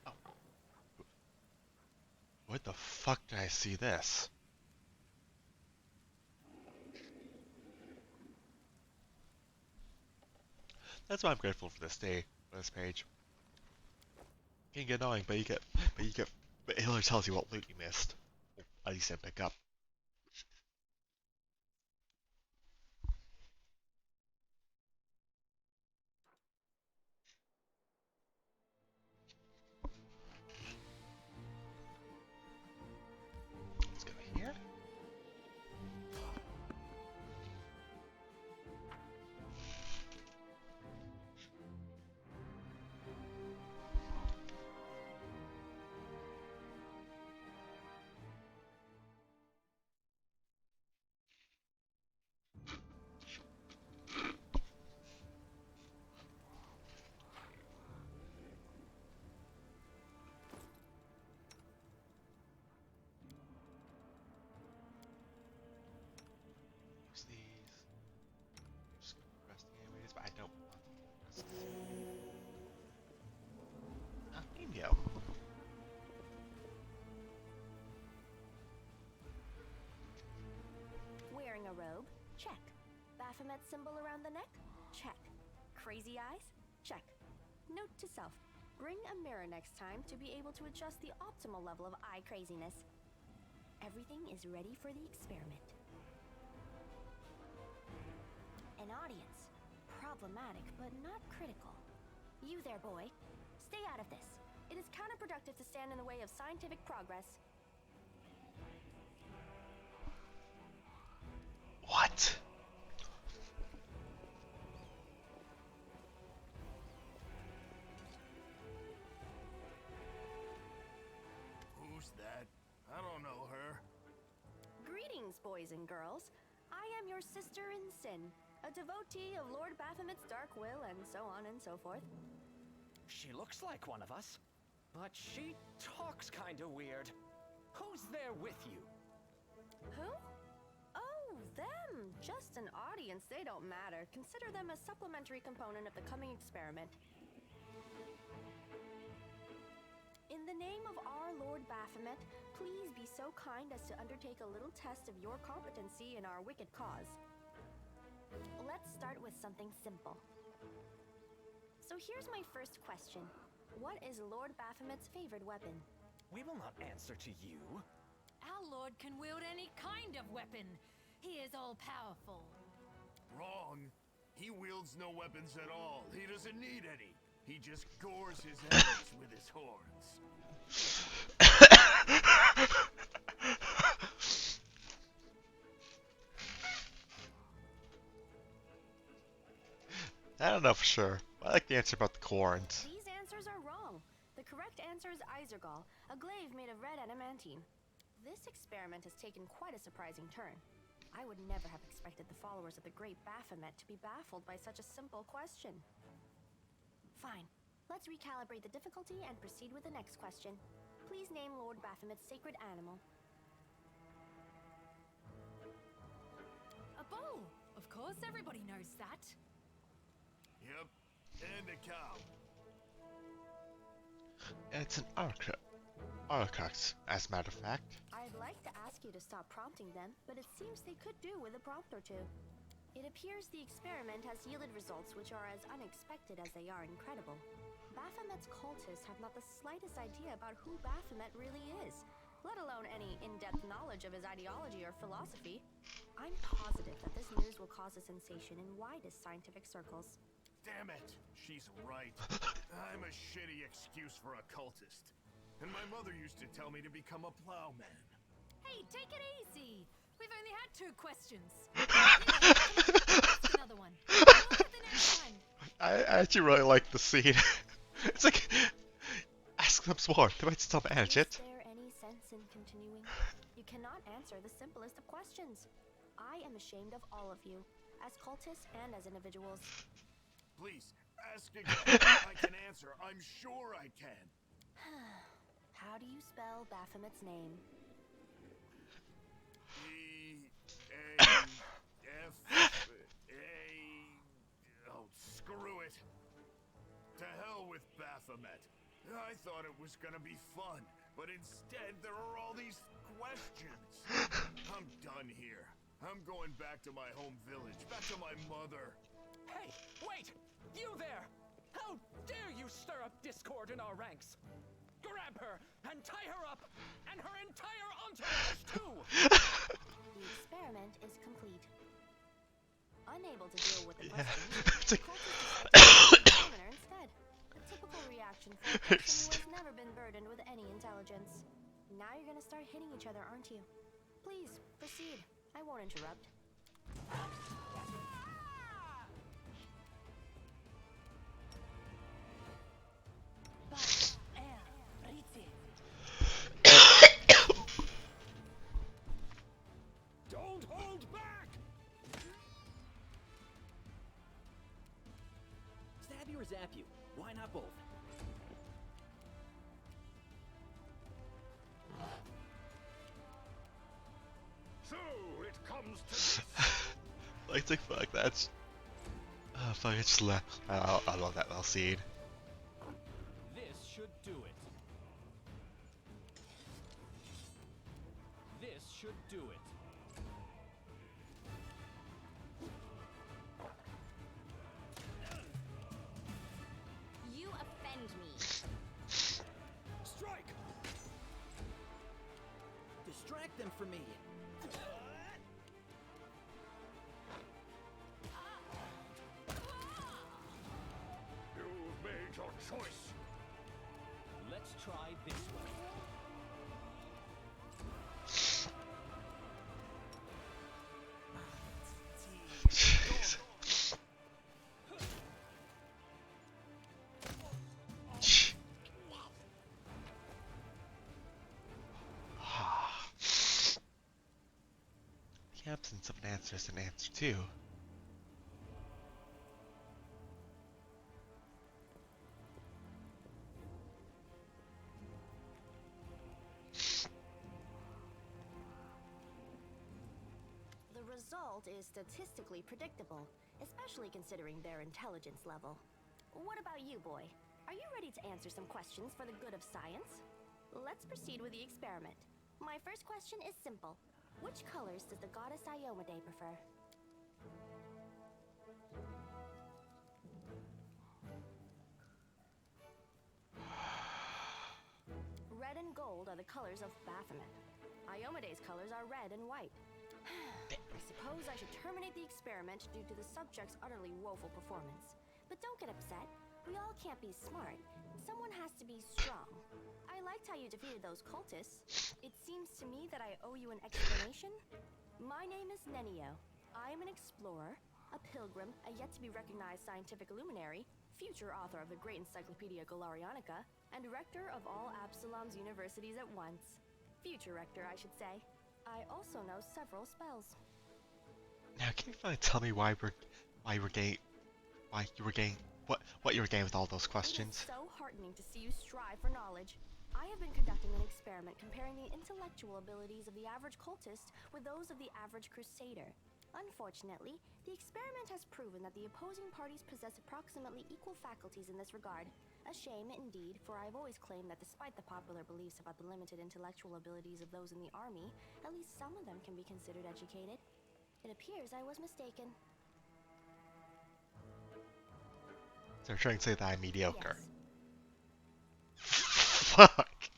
Oh. What the fuck did I see this? That's why I'm grateful for this day, for this page. It can get annoying, but but it only tells you what loot you missed. At least I pick up. Let's go here. Baphomet symbol around the neck? Check. Crazy eyes? Check. Note to self. Bring a mirror next time to be able to adjust the optimal level of eye craziness. Everything is ready for the experiment. An audience. Problematic, but not critical. You there, boy. Stay out of this. It is counterproductive to stand in the way of scientific progress. What? Who's that? I don't know her. Greetings, boys and girls. I am your sister in sin, a devotee of Lord Baphomet's dark will, and so on and so forth. She looks like one of us, but she talks kinda weird. Who's there with you? Who? Oh, them! Just an audience, they don't matter. Consider them a supplementary component of the coming experiment. In the name of our Lord Baphomet, please be so kind as to undertake a little test of your competency in our wicked cause. Let's start with something simple. So here's my first question. What is Lord Baphomet's favorite weapon? We will not answer to you. Our lord can wield any kind of weapon. He is all-powerful. Wrong. He wields no weapons at all. He doesn't need any. He just gores his enemies with his horns. I don't know for sure. I like the answer about the corns. These answers are wrong. The correct answer is Isergall, a glaive made of red adamantine. This experiment has taken quite a surprising turn. I would never have expected the followers of the great Baphomet to be baffled by such a simple question. Fine. Let's recalibrate the difficulty and proceed with the next question. Please name Lord Baphomet's sacred animal. A bull! Of course, everybody knows that. Yep. And a cow. It's an Arcax, as a matter of fact. I'd like to ask you to stop prompting them, but it seems they could do with a prompt or two. It appears the experiment has yielded results which are as unexpected as they are incredible. Baphomet's cultists have not the slightest idea about who Baphomet really is, let alone any in-depth knowledge of his ideology or philosophy. I'm positive that this news will cause a sensation in widest scientific circles. Damn it. She's right. I'm a shitty excuse for a cultist. And my mother used to tell me to become a plowman. Hey, take it easy. We've only had 2 questions. Ask another one. Look at the next one. I actually really like the scene. It's like, ask them some more. They might still manage it. Is there any sense in continuing? You cannot answer the simplest of questions. I am ashamed of all of you, as cultists and as individuals. Please, ask again. I can answer. I'm sure I can. How do you spell Baphomet's name? B-A-F-A... Oh, screw it. To hell with Baphomet. I thought it was gonna be fun, but instead there are all these questions. I'm done here. I'm going back to my home village, back to my mother. Hey, wait! You there! How dare you stir up discord in our ranks? Grab her and tie her up, and her entire entourage too! The experiment is complete. Unable to deal with the Yeah. questions, It's like, examiner instead. A typical reaction for a person who has never been burdened with any intelligence. Now you're gonna start hitting each other, aren't you? Please, proceed. I won't interrupt. Don't hold back! Stab you or zap you? Why not both? So, it comes to this. fuck, that's... Oh, fuck, it's left. I love that little scene. This should do it. This should do it. for me. You've made your choice. Let's try this one. Jeez. The absence of an answer is an answer too. The result is statistically predictable, especially considering their intelligence level. What about you, boy? Are you ready to answer some questions for the good of science? Let's proceed with the experiment. My first question is simple. Which colors does the goddess Iomade prefer? Red and gold are the colors of Baphomet. Iomade's colors are red and white. I suppose I should terminate the experiment due to the subject's utterly woeful performance. But don't get upset. We all can't be smart. Someone has to be strong. I liked how you defeated those cultists. It seems to me that I owe you an explanation. My name is Nenio. I am an explorer, a pilgrim, a yet-to-be-recognized scientific luminary, future author of the great Encyclopedia Galarianica, and rector of all Absalom's universities at once. Future rector, I should say. I also know several spells. Now, can you finally tell me why you were getting what you were getting with all those questions? It is so heartening to see you strive for knowledge. I have been conducting an experiment comparing the intellectual abilities of the average cultist with those of the average crusader. Unfortunately, the experiment has proven that the opposing parties possess approximately equal faculties in this regard. A shame, indeed, for I have always claimed that despite the popular beliefs about the limited intellectual abilities of those in the army, at least some of them can be considered educated. It appears I was mistaken. So you're trying to say that I'm mediocre. Yes. Fuck.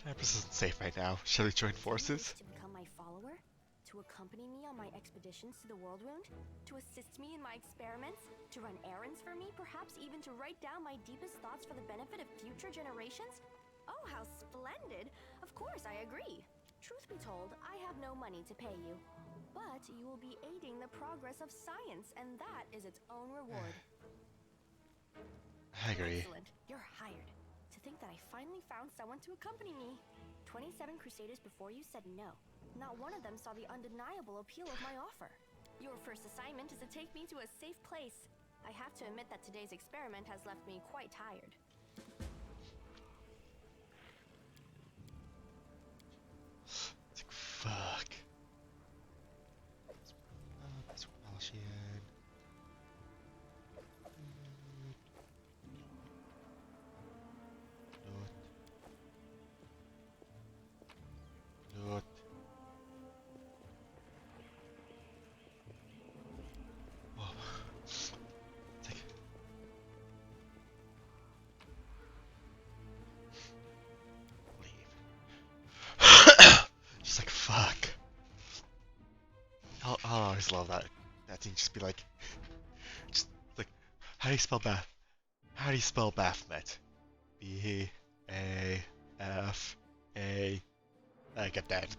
Campus isn't safe right now. Shall we join forces? To become my follower? To accompany me on my expeditions to the World Wound? To assist me in my experiments? To run errands for me? Perhaps even to write down my deepest thoughts for the benefit of future generations? Oh, how splendid! Of course, I agree. Truth be told, I have no money to pay you. But you will be aiding the progress of science, and that is its own reward. I agree. Excellent. You're hired. To think that I finally found someone to accompany me. 27 Crusaders before you said no. Not one of them saw the undeniable appeal of my offer. Your first assignment is to take me to a safe place. I have to admit that today's experiment has left me quite tired. It's like, fuck. That's Russian. Not. Oh. It's like... Leave. Just like, fuck. I'll always love that thing. Just be like, just like, how do you spell Baphomet? B-A-F-A. I get that.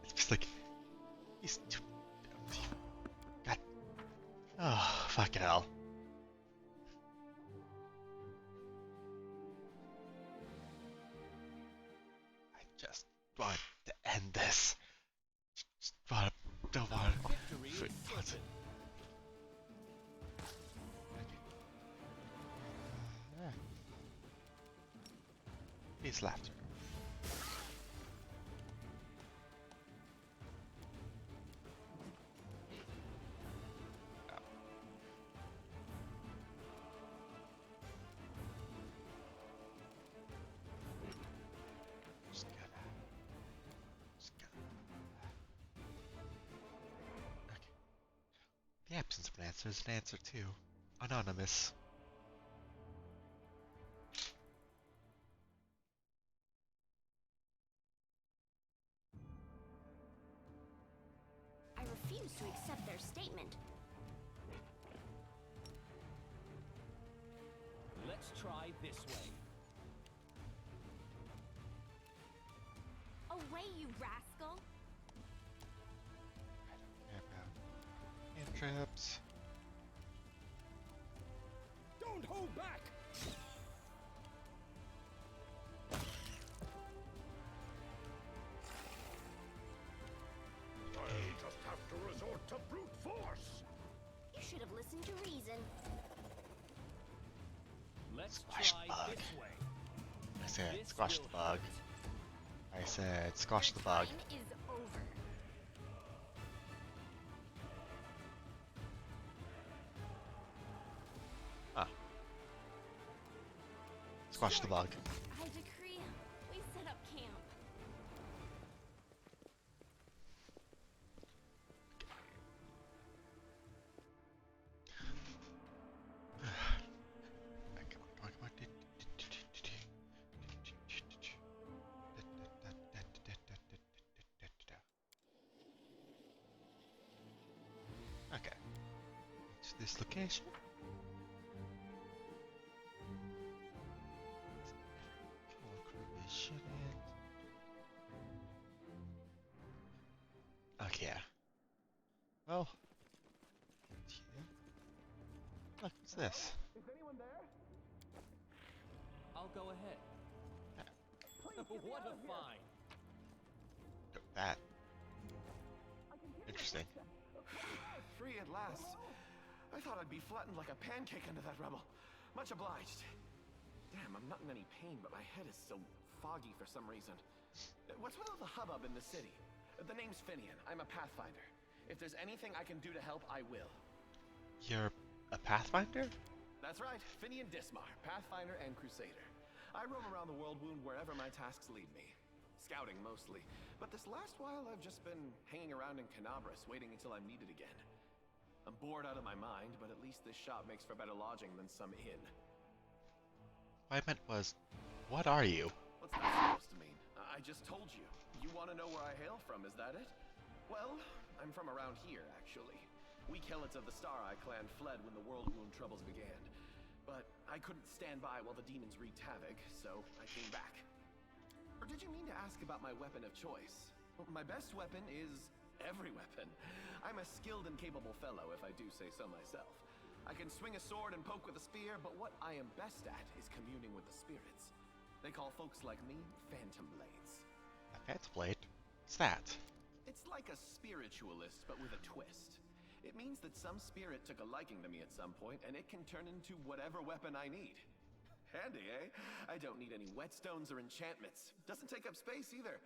It's just like, he's too. God. Oh, fucking hell. I just want to end this. Just want to, don't want to. Victory is certain. He's laughter. Okay. The absence of an answer is an answer too. Anonymous. try this way. Away, you rascal! Cantrips. Don't hold back! I'll just have to resort to brute force. You should have listened to reason. Let's Squash try bug. this way. I said This squash will the bug. hurt. I said squash the bug. Time is over. Ah. Squash the bug. I decree we set up camp. Come on, come on. Okay. To this location. Okay, yeah. Well. Yeah. Look, what's this? Is anyone there? I'll go ahead. What a find! That. Interesting. Free at last. I thought I'd be flattened like a pancake under that rubble. Much obliged. Damn, I'm not in any pain, but my head is so foggy for some reason. What's with all the hubbub in the city? The name's Finian. I'm a Pathfinder. If there's anything I can do to help, I will. You're a Pathfinder? That's right, Finian Dismar, Pathfinder and Crusader. I roam around the world wound wherever my tasks lead me. Scouting mostly, but this last while I've just been hanging around in Canabras, waiting until I'm needed again. I'm bored out of my mind, but at least this shop makes for better lodging than some inn. What I meant was, what are you? What's that supposed to mean? I just told you. You want to know where I hail from, is that it? Well, I'm from around here, actually. We Kelets of the Star-Eye clan fled when the World Wound troubles began. But I couldn't stand by while the demons wreaked havoc, so I came back. Or did you mean to ask about my weapon of choice? Well, my best weapon is every weapon. I'm a skilled and capable fellow, if I do say so myself. I can swing a sword and poke with a spear, but what I am best at is communing with the spirits. They call folks like me Phantom Blades. A Phantom Blade? What's that? It's like a spiritualist, but with a twist. It means that some spirit took a liking to me at some point, and it can turn into whatever weapon I need. Handy, eh? I don't need any whetstones or enchantments. Doesn't take up space either.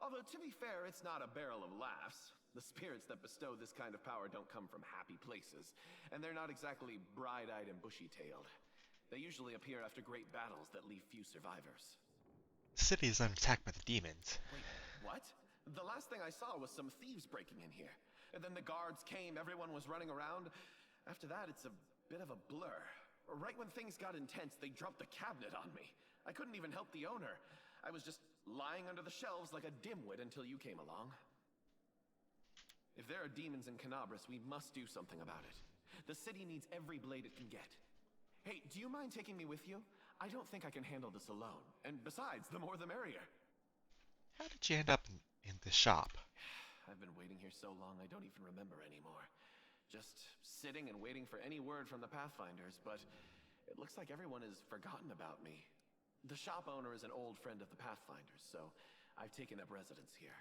Although, to be fair, it's not a barrel of laughs. The spirits that bestow this kind of power don't come from happy places, and they're not exactly bright-eyed and bushy-tailed. They usually appear after great battles that leave few survivors. The city is under attack by the demons. Wait, what? The last thing I saw was some thieves breaking in here. And then the guards came, everyone was running around. After that, it's a bit of a blur. Right when things got intense, they dropped the cabinet on me. I couldn't even help the owner. I was just lying under the shelves like a dimwit until you came along. If there are demons in Canabras, we must do something about it. The city needs every blade it can get. Hey, do you mind taking me with you? I don't think I can handle this alone. And besides, the more the merrier. How did you end up in this shop? I've been waiting here so long I don't even remember anymore. Just sitting and waiting for any word from the Pathfinders, but it looks like everyone has forgotten about me. The shop owner is an old friend of the Pathfinders, so I've taken up residence here.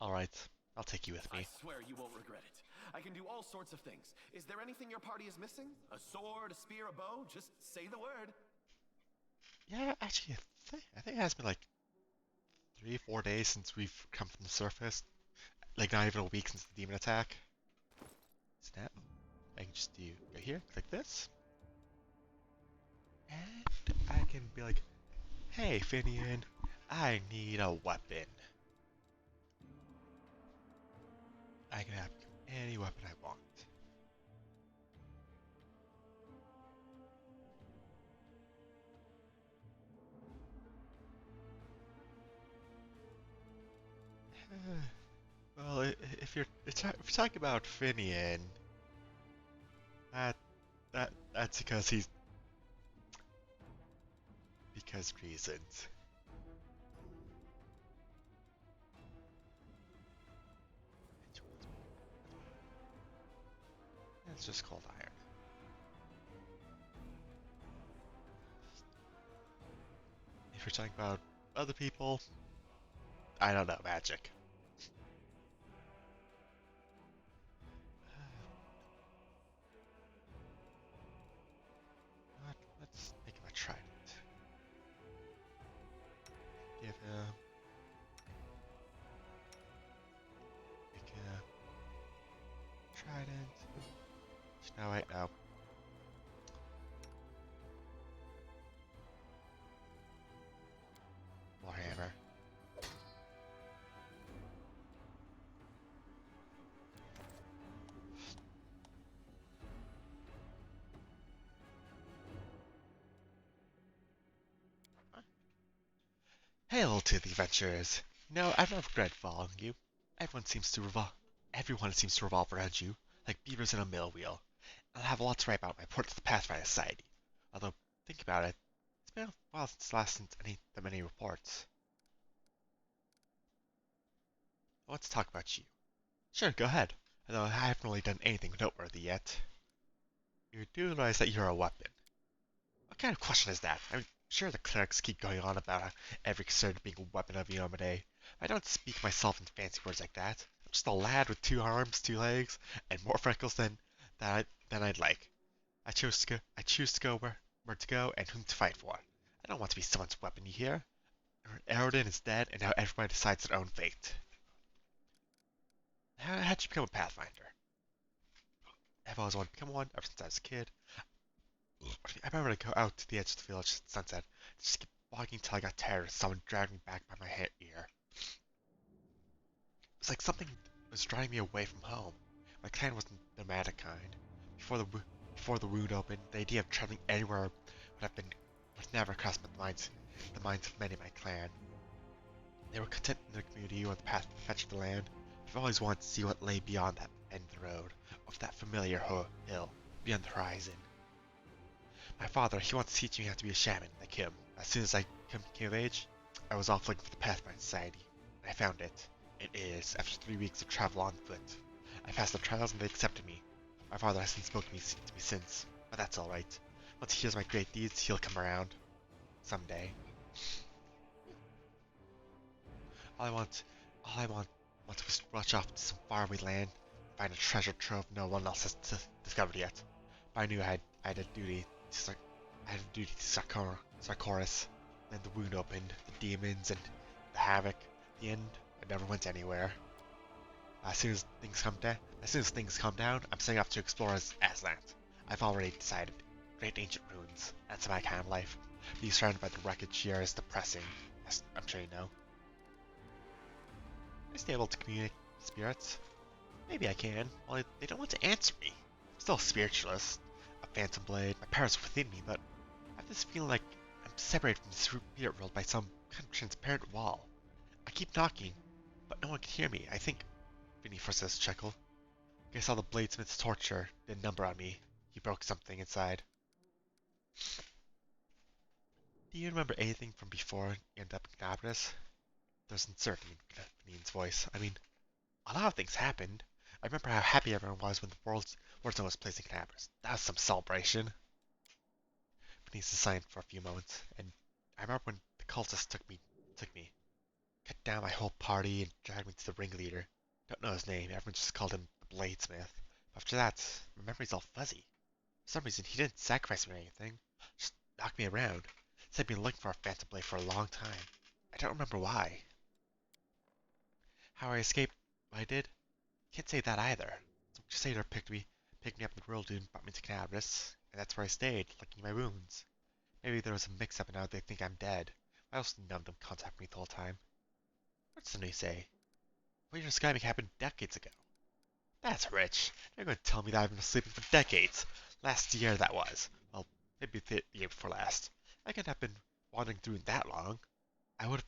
Alright, I'll take you with I me. swear you won't regret it. I can do all sorts of things. Is there anything your party is missing? A sword, a spear, a bow? Just say the word. Yeah, actually, I think it has been like 3-4 days since we've come from the surface. Like not even a week since the demon attack. Snap. I can just do go here, click this. And I can be like, hey Finian, I need a weapon. I can have any weapon I want. Well, if you're talking about Finian, that's because because reasons. It's just called iron. If you're talking about other people, I don't know, magic. Let's make him a trident. Give him... Make a trident. No, wait, no. Warhammer. Hail to the adventurers! No, I've never regret following you. Everyone seems to revolve around you, like beavers in a mill wheel. I'll have a lot to write about my report to the Pathfinder Society. Although, think about it, it's been a while since last sent that many reports. Let's talk about you. Sure, go ahead. Although I haven't really done anything noteworthy yet. You do realize that you're a weapon. What kind of question is that? I'm sure the clerics keep going on about how every sword being a weapon of Yomade. I don't speak myself in fancy words like that. I'm just a lad with 2 arms, 2 legs, and more freckles than I'd like. I choose to go where to go and whom to fight for. I don't want to be someone's weapon, you hear? Arodin is dead, and now everybody decides their own fate. How'd you become a Pathfinder? I've always wanted to become one ever since I was a kid. I remember to go out to the edge of the village at sunset, just keep walking until I got tired of someone dragging me back by my ear. It was like something was driving me away from home. My clan wasn't the nomadic kind. Before the wound opened, the idea of traveling anywhere would never cross the minds of many of my clan. They were content in their community or the path to fetch the land. I've always wanted to see what lay beyond that end of the road, of that familiar hill, beyond the horizon. My father, he wants to teach me how to be a shaman, like him. As soon as I came of age, I was off looking for the Pathfinder Society, and I found it. It is, after 3 weeks of travel on foot. I passed the trials and they accepted me. My father hasn't spoken to me since, but that's alright. Once he hears my great deeds, he'll come around. Someday. All I want was to rush off to some faraway land, find a treasure trove no one else has discovered yet. But I knew I had a duty to Sarkoris. Then the wound opened, the demons and the havoc. The end, I never went anywhere. As soon as things calm down, I'm setting off to explore Aslan. I've already decided. Great ancient ruins. That's my kind of life. Being surrounded by the wreckage here is depressing, as I'm sure you know. Am I still able to communicate with spirits? Maybe I can. Well, they don't want to answer me. I'm still a spiritualist, a phantom blade. My power's within me, but I have this feeling like I'm separated from the spirit world by some kind of transparent wall. I keep knocking, but no one can hear me. I think Vinny first says chuckle. I saw the bladesmith's torture did a number on me. He broke something inside. Do you remember anything from before you ended up in Knabris? There's uncertainty in Vinny's voice. I mean, a lot of things happened. I remember how happy everyone was when the Warzone was placed in Knabris. That was some celebration. Vinny's silent for a few moments, and I remember when the cultists took me, cut down my whole party and dragged me to the ringleader. Don't know his name, everyone just called him the Bladesmith. After that, my memory's all fuzzy. For some reason, he didn't sacrifice me or anything. Just knocked me around. Said I'd been looking for a phantom blade for a long time. I don't remember why. How I escaped what I did? Can't say that either. Some crusader picked me up in the world and brought me to Knabris, and that's where I stayed, licking my wounds. Maybe there was a mix-up and now they think I'm dead. Why else did none of them contact me the whole time? What's the news say? What you're describing happened decades ago. That's rich. You're going to tell me that I've been sleeping for decades. Last year, that was. Well, maybe the year before last. I couldn't have been wandering through that long. Would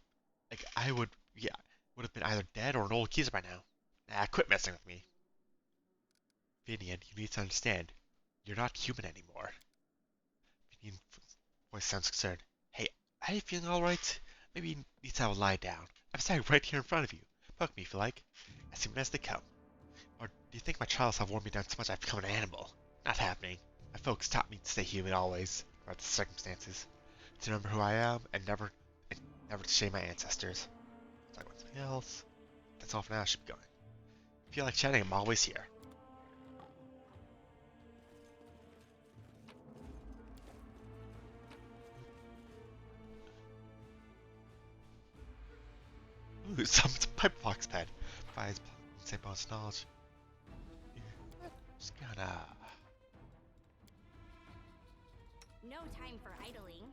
have been either dead or an old geezer by now. Nah, quit messing with me. Vinian, you need to understand. You're not human anymore. Vinian's voice sounds concerned. Hey, Are you feeling alright? Maybe you need to have a lie down. I'm standing right here in front of you. Poke me if you like. As soon as they come. Or do you think my trials have worn me down so much I've become an animal? Not happening. My folks taught me to stay human always, regardless of circumstances. To remember who I am and never to shame my ancestors. Talk about something else. That's all for now. I should be going. If you like chatting, I'm always here. Ooh, summons a pipe fox pet. Provides insane bonus knowledge. Just gonna. No time for idling.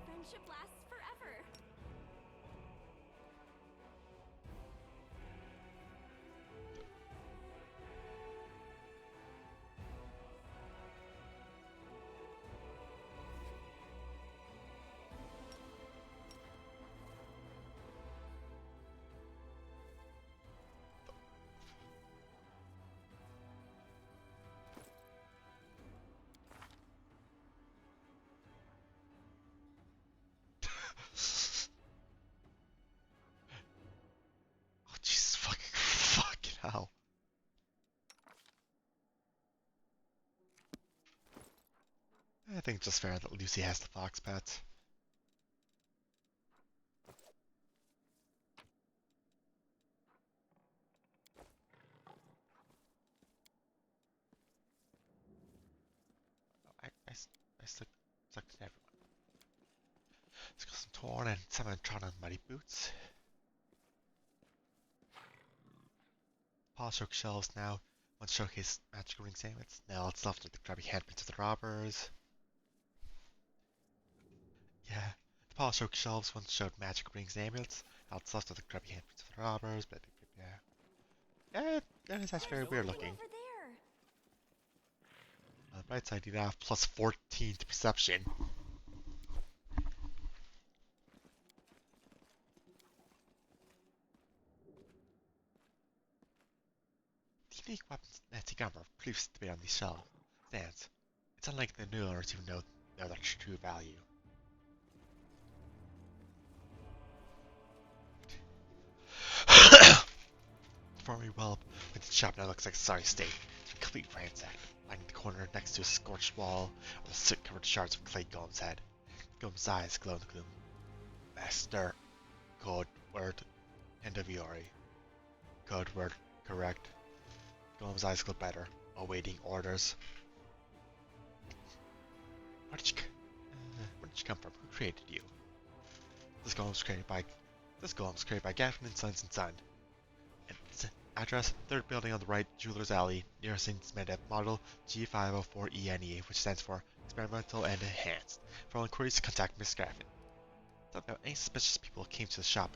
Friendship lasts forever. Oh, Jesus fucking hell. I think it's just fair that Lucy has the fox pet. I stuck to everyone. Let's go some torn and some trod on muddy boots. Polished oak shelves now. Once showcase magical rings amulets. Now it's left with the grubby handprints of the robbers. Yeah. The polished oak shelves once showed magic rings and amulets. Now it's left with the grubby handprints of the robbers. Blah, blah, blah, blah. Yeah, that is actually very weird looking. Over there. On the bright side, you now have plus 14 to perception. The unique weapons and antique armor previously to be on these shelves stands. It's unlike the new owners even know their true value. Formerly well like the shop now looks like a sorry state. It's complete ransacked, lying in the corner next to a scorched wall with soot-covered shards of clay Golem's head. Golem's eyes glow in the gloom. Master. Code word. Endaviori. Code word correct. Golem's eyes glow better, awaiting orders. Where did you come from? Who created you? This golem was created by Gavin and Sons and Son. And its address, third building on the right, Jeweler's Alley, near St. Smedep, model G504ENE, which stands for Experimental and Enhanced. For all inquiries, contact Miss Graffin. Don't know any suspicious people came to the shop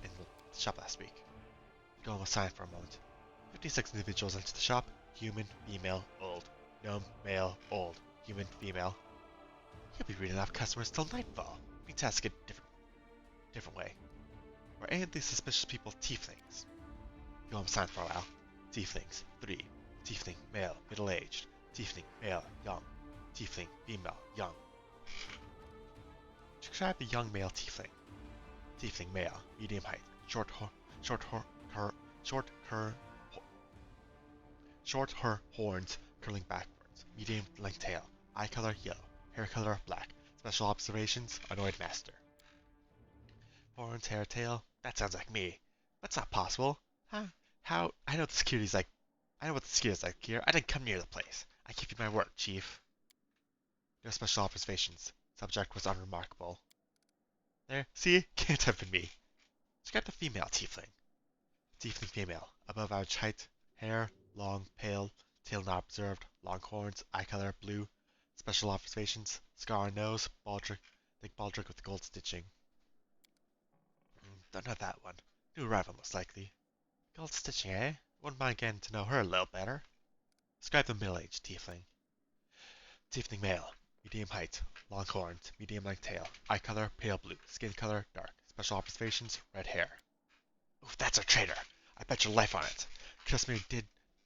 last week. Golem was silent for a moment. 56 individuals entered the shop. Human, female, old. Gnome, male, old. Human, female. You'll be reading off customers till nightfall. We task it different way. Were any of these suspicious people tieflings? Go silent for a while. Tieflings, 3. Tiefling, male, middle-aged. Tiefling, male, young. Tiefling, female, young. Describe the young male tiefling. Tiefling, male, medium height, short her horns curling backwards, medium length tail, eye color yellow, hair color black. Special observations, annoyed master. Horns, hair, tail, that sounds like me. That's not possible. Huh? How? I know what the security's like here. I didn't come near the place. I keep you my word, Chief. No special observations. Subject was unremarkable. There, see? Can't have been me. Describe the female tiefling. Tiefling female, above average height, hair, long, pale, tail not observed, long horns, eye color, blue. Special observations, scar on nose, thick baldric with gold stitching. Don't know that one. New arrival most likely. Gold stitching, eh? Wouldn't mind getting to know her a little better. Describe the middle-aged tiefling. Tiefling male. Medium height. Long horns. Medium length tail. Eye color, pale blue. Skin color, dark. Special observations, red hair. Oof, that's our traitor. I bet your life on it. Trust me, we did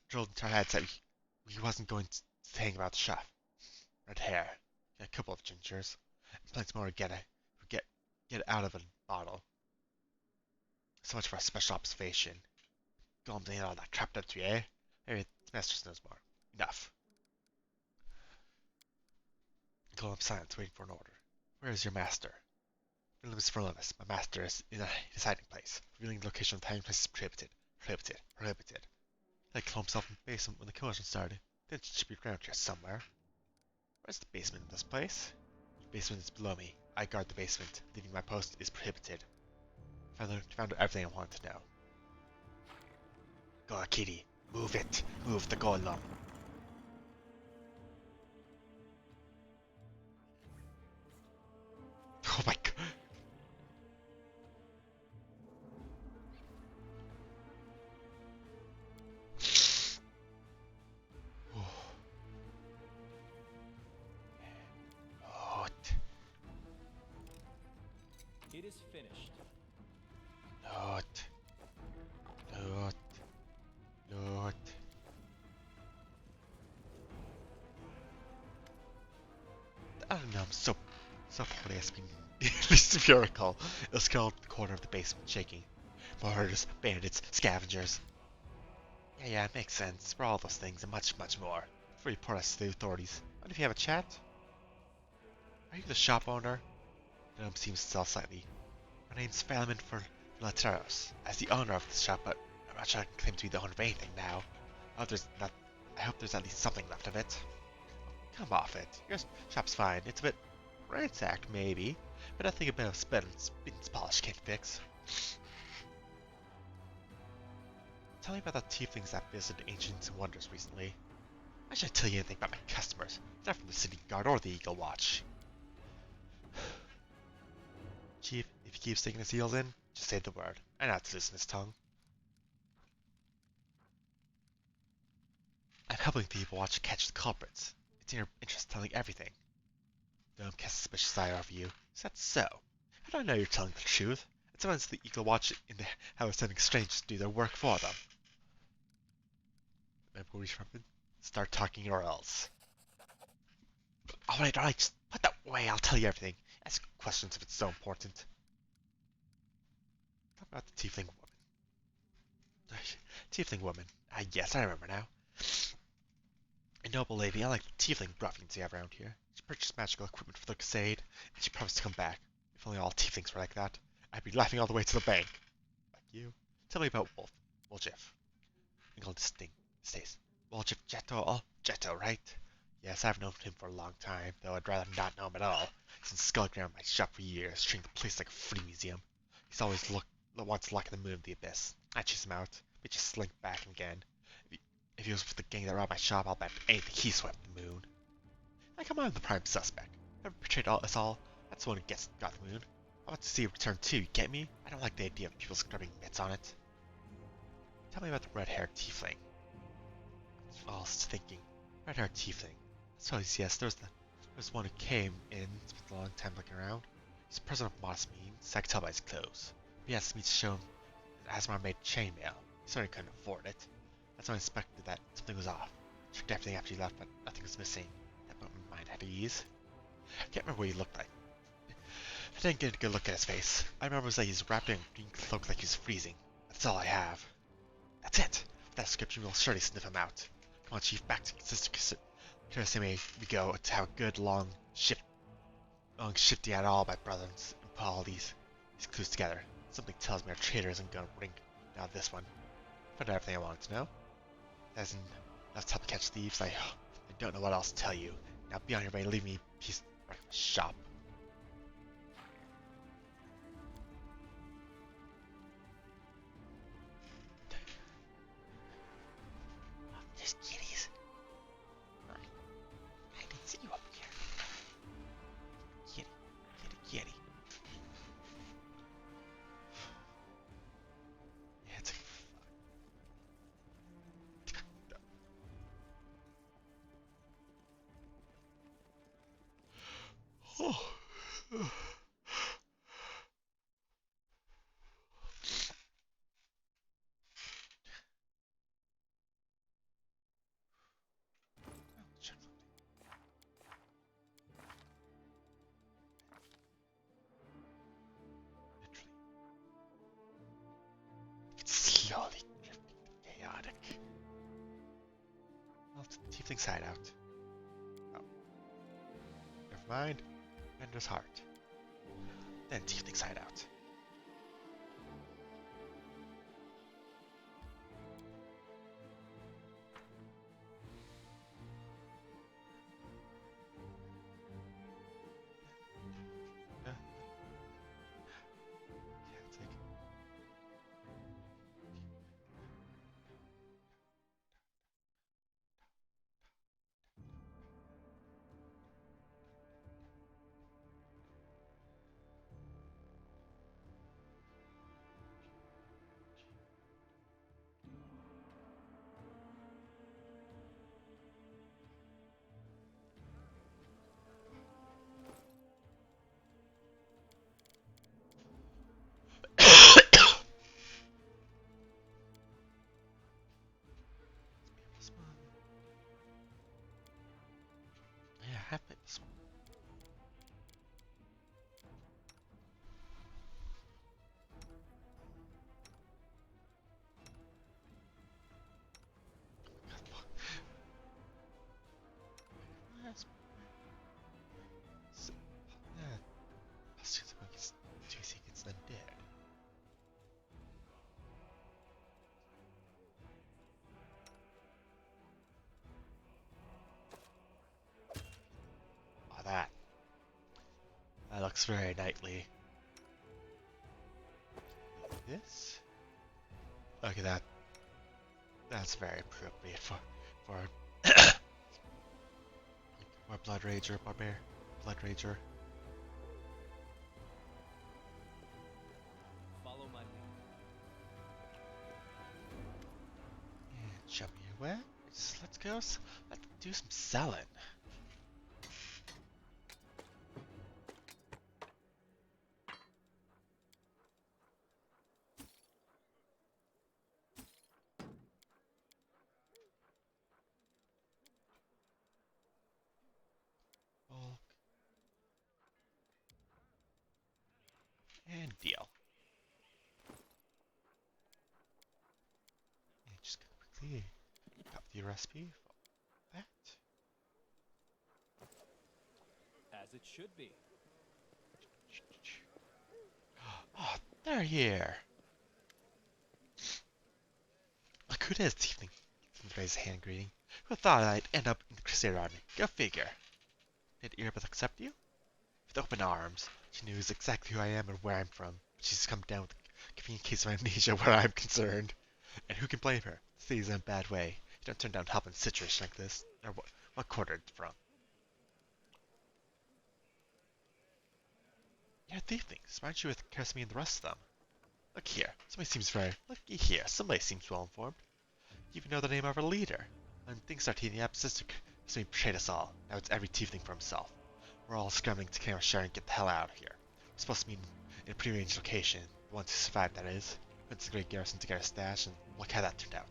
drill into our heads that we wasn't going to hang about the shop. Red hair. Got a couple of gingers. And plenty more to get out of a bottle. So much for a special observation. Go on playing all that trapped up to you, eh? Maybe the master knows more. Enough. Go up silence, waiting for an order. Where is your master? For Lewis, my master is in his hiding place. Revealing the location of the hiding place is prohibited. Prohibited. Prohibited. He killed himself in the basement when the commotion started. Then it should be around here somewhere. Where's the basement in this place? The basement is below me. I guard the basement. Leaving my post is prohibited. Found out everything I wanted to know. Go, kitty. Move it. Move the golem. Oh my god. It is finished. Load. Load. Load. I don't know, I'm so horny as being this miracle. It was called the corner of the basement, shaking. Murders, bandits, scavengers. Yeah, it makes sense. For all those things and much, much more. Before you report us to the authorities, what if you have a chat? Are you the shop owner? The gnome seems to sell slightly. My name's Philemon Lateros. As the owner of this shop, but I'm not sure I can claim to be the owner of anything now. I hope there's at least something left of it. Come off it. Your shop's fine. It's a bit ransacked, maybe, but nothing a bit of spit and polish can't fix. Tell me about the tieflings that visited Ancients and Wonders recently. Why should I tell you anything about my customers? Not from the City Guard or the Eagle Watch. Chief, if he keeps taking his heels in, just say the word. I know how to loosen his tongue. I'm helping the Eagle Watch catch the culprits. It's in your interest telling everything. The gnome casts a suspicious eye over you. Is that so? How do I know you're telling the truth? It's sometimes the Eagle Watch in the how of sending strangers to do their work for them. Start talking or else. Alright, just put that away, I'll tell you everything. Ask questions if it's so important. Talk about the tiefling woman. Tiefling woman. Ah, yes, I remember now. A noble lady, unlike the tiefling ruffians you have around here. She purchased magical equipment for the crusade, and she promised to come back. If only all tieflings were like that, I'd be laughing all the way to the bank. Like you. Tell me about Woljif. England stays. Woljif Jetto, right? Yes, I've known him for a long time, though I'd rather not know him at all, since skulking around my shop for years, treating the place like a free museum. He's always wants to lock in the moon of the abyss. I chase him out, but just slink back again. If he was with the gang that robbed my shop, I'll bet anything he swept the moon. Like I'm the prime suspect. Whoever betrayed us all, that's the one who got the moon. I want to see it return too, you get me? I don't like the idea of people scrubbing mitts on it. Tell me about the red-haired tiefling. I was thinking. Red-haired tiefling. So yes, there was one who came in, spent a long time looking around. He's a person of modest means, I can tell by his clothes. But he asked me to show him that Asmar made chainmail. He certainly couldn't afford it. That's when I suspected that something was off. Checked everything after he left, but nothing was missing. That put my mind at ease. I can't remember what he looked like. I didn't get a good look at his face. I remember it was like he's wrapped in a green cloak like he's freezing. That's all I have. That's it. With that description, we'll surely sniff him out. Come on, Chief, back to Sister Kurasime we go to have a good long shifty at all, my brothers, and put all these clues together. Something tells me our traitor isn't gonna ring down this one. Found out everything I wanted to know. That's help catch thieves. I don't know what else to tell you. Now be on your way, leave me peace back in the shop. There's kitties. I didn't see you up here. Kitty, kitty, kitty. Yeah, it's Oh. Check something. Literally. It's slowly drifting chaotic. Well, it's tiefling side out. Oh. Never mind. Render's heart. Then tiefling side out. Yeah, it's like this one. Yeah, I have played this one. Yes. So, yeah, plus two seconds then dead. Oh, that looks very knightly. This? Look at that. That's very appropriate for for Blood Rager, Barbar. Blood Rager. Follow my lead. And show me where. Let's go. Let's do some selling. Bulk and deal. And just gonna quickly copy the recipe for that. As it should be. Oh, they're here. Look who it is, Tiefling. Raise a hand greeting. Who thought I'd end up in the Crusader army? Go figure. Did Erebeth accept you? With open arms, she knows exactly who I am and where I'm from. But she's come down with a convenient case of amnesia where I'm concerned. And who can blame her? The city's in a bad way. You don't turn down help in a situation like this. Or what quarter it's from? You're Tieflings. Why aren't you with Casimir and the rest of them? Look here. Looky here. Somebody seems well informed. You even know the name of our leader. When things start heating up, Sister Casimir betrayed us all. Now it's every Tiefling for himself. We're all scrambling to clear our share and get the hell out of here. We're supposed to meet in a prearranged location. The ones who survived, that is. Went to the Great Garrison to get our stash, and look how that turned out.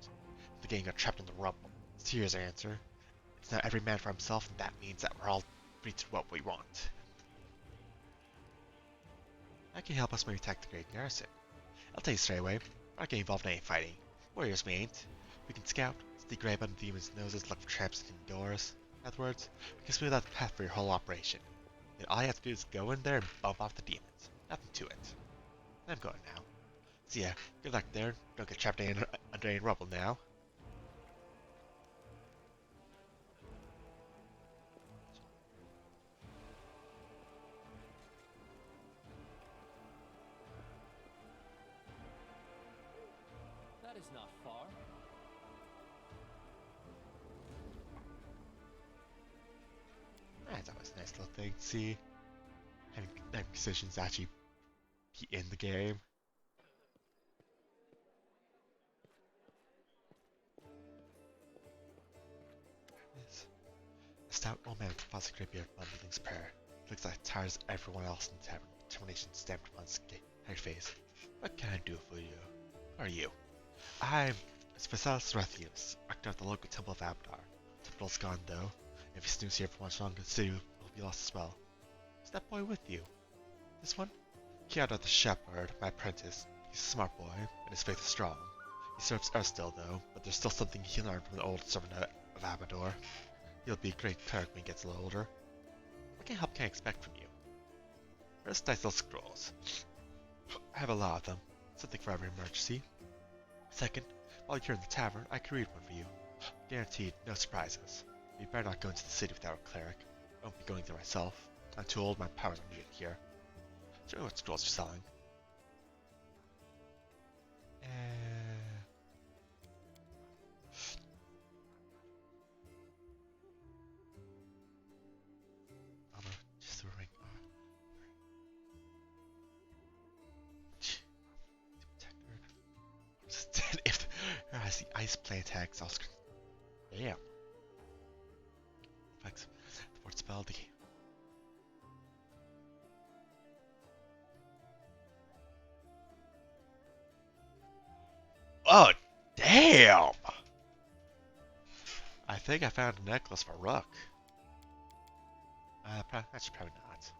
The gang got trapped in the rubble. So here's our answer. It's now every man for himself, and that means that we're all free to do what we want. That can help us when we attack the Great Garrison. I'll tell you straight away, we're not getting involved in any fighting. Warriors we ain't. We can scout, sneak right under the demons' noses, look for traps indoors. Afterwards, we can smooth out the path for your whole operation. Then all you have to do is go in there and bump off the demons. Nothing to it. I'm going now. See ya. Good luck there. Don't get trapped under any rubble now. That is not far. That's always a nice little thing to see. Having musicians actually be in the game. Yes. A stout old man with a fuzzy gray beard bundling's prayer. looks like tires everyone else in the tavern. Determination stamped upon his haggard face. What can I do for you? Who are you? I'm Specialis Rethius, rector of the local Temple of Abadar. The temple's gone though. If he snooze here for much longer, the city will be lost as well. Is that boy with you? This one? Kiara the shepherd, my apprentice. He's a smart boy, and his faith is strong. He serves us still though, but there's still something he learned from the old servant of Abador. He'll be a great cleric when he gets a little older. What kind of help can I expect from you? First, nice little scrolls. I have a lot of them. Something for every emergency. Second, while you're in the tavern, I can read one for you. Guaranteed, no surprises. You better not go into the city without a cleric. I won't be going there myself. I'm too old, my powers are needed here. Show me what scrolls you're selling. Armor, just a ring. If there has the ice play tags, I'll scream. Damn. Flex. The word spell the. Oh, damn! I think I found a necklace for Rook. Actually, probably not.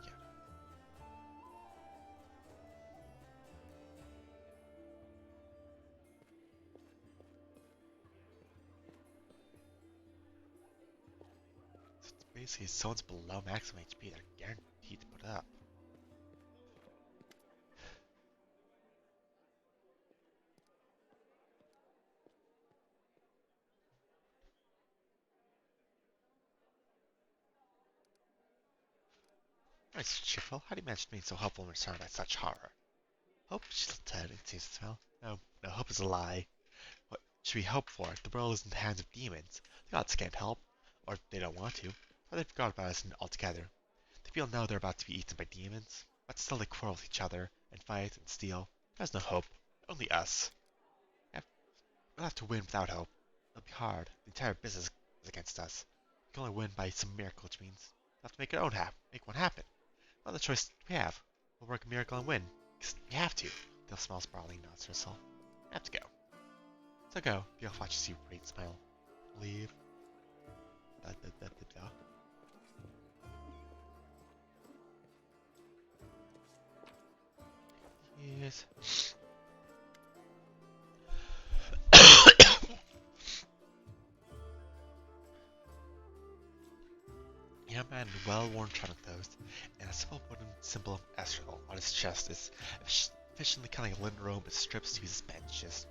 Yeah. So it's basically, someone's below maximum HP, they're guaranteed to put up. Nice, cheerful. How do you manage to be so helpful when surrounded by such horror? Hope? She's dead, it seems to smell. No, hope is a lie. What should we hope for? The world is in the hands of demons. The gods can't help. Or they don't want to. Or they forgot about us altogether. The people know they're about to be eaten by demons, but still they quarrel with each other, and fight, and steal. There's no hope. Only us. We'll have to win without hope. It'll be hard. The entire business is against us. We can only win by some miracle, which means we'll have to make one happen. No other choice we have. We'll work a miracle and win. Because we have to. They'll smile sprawling, nods to herself. I have to go. So go. You'll watch you great smile. Leave. Da da da da da. Yes. A young man in well-worn traveling clothes and a simple wooden symbol of Estrel on his chest is efficiently cutting a linen robe in strips to use as benches.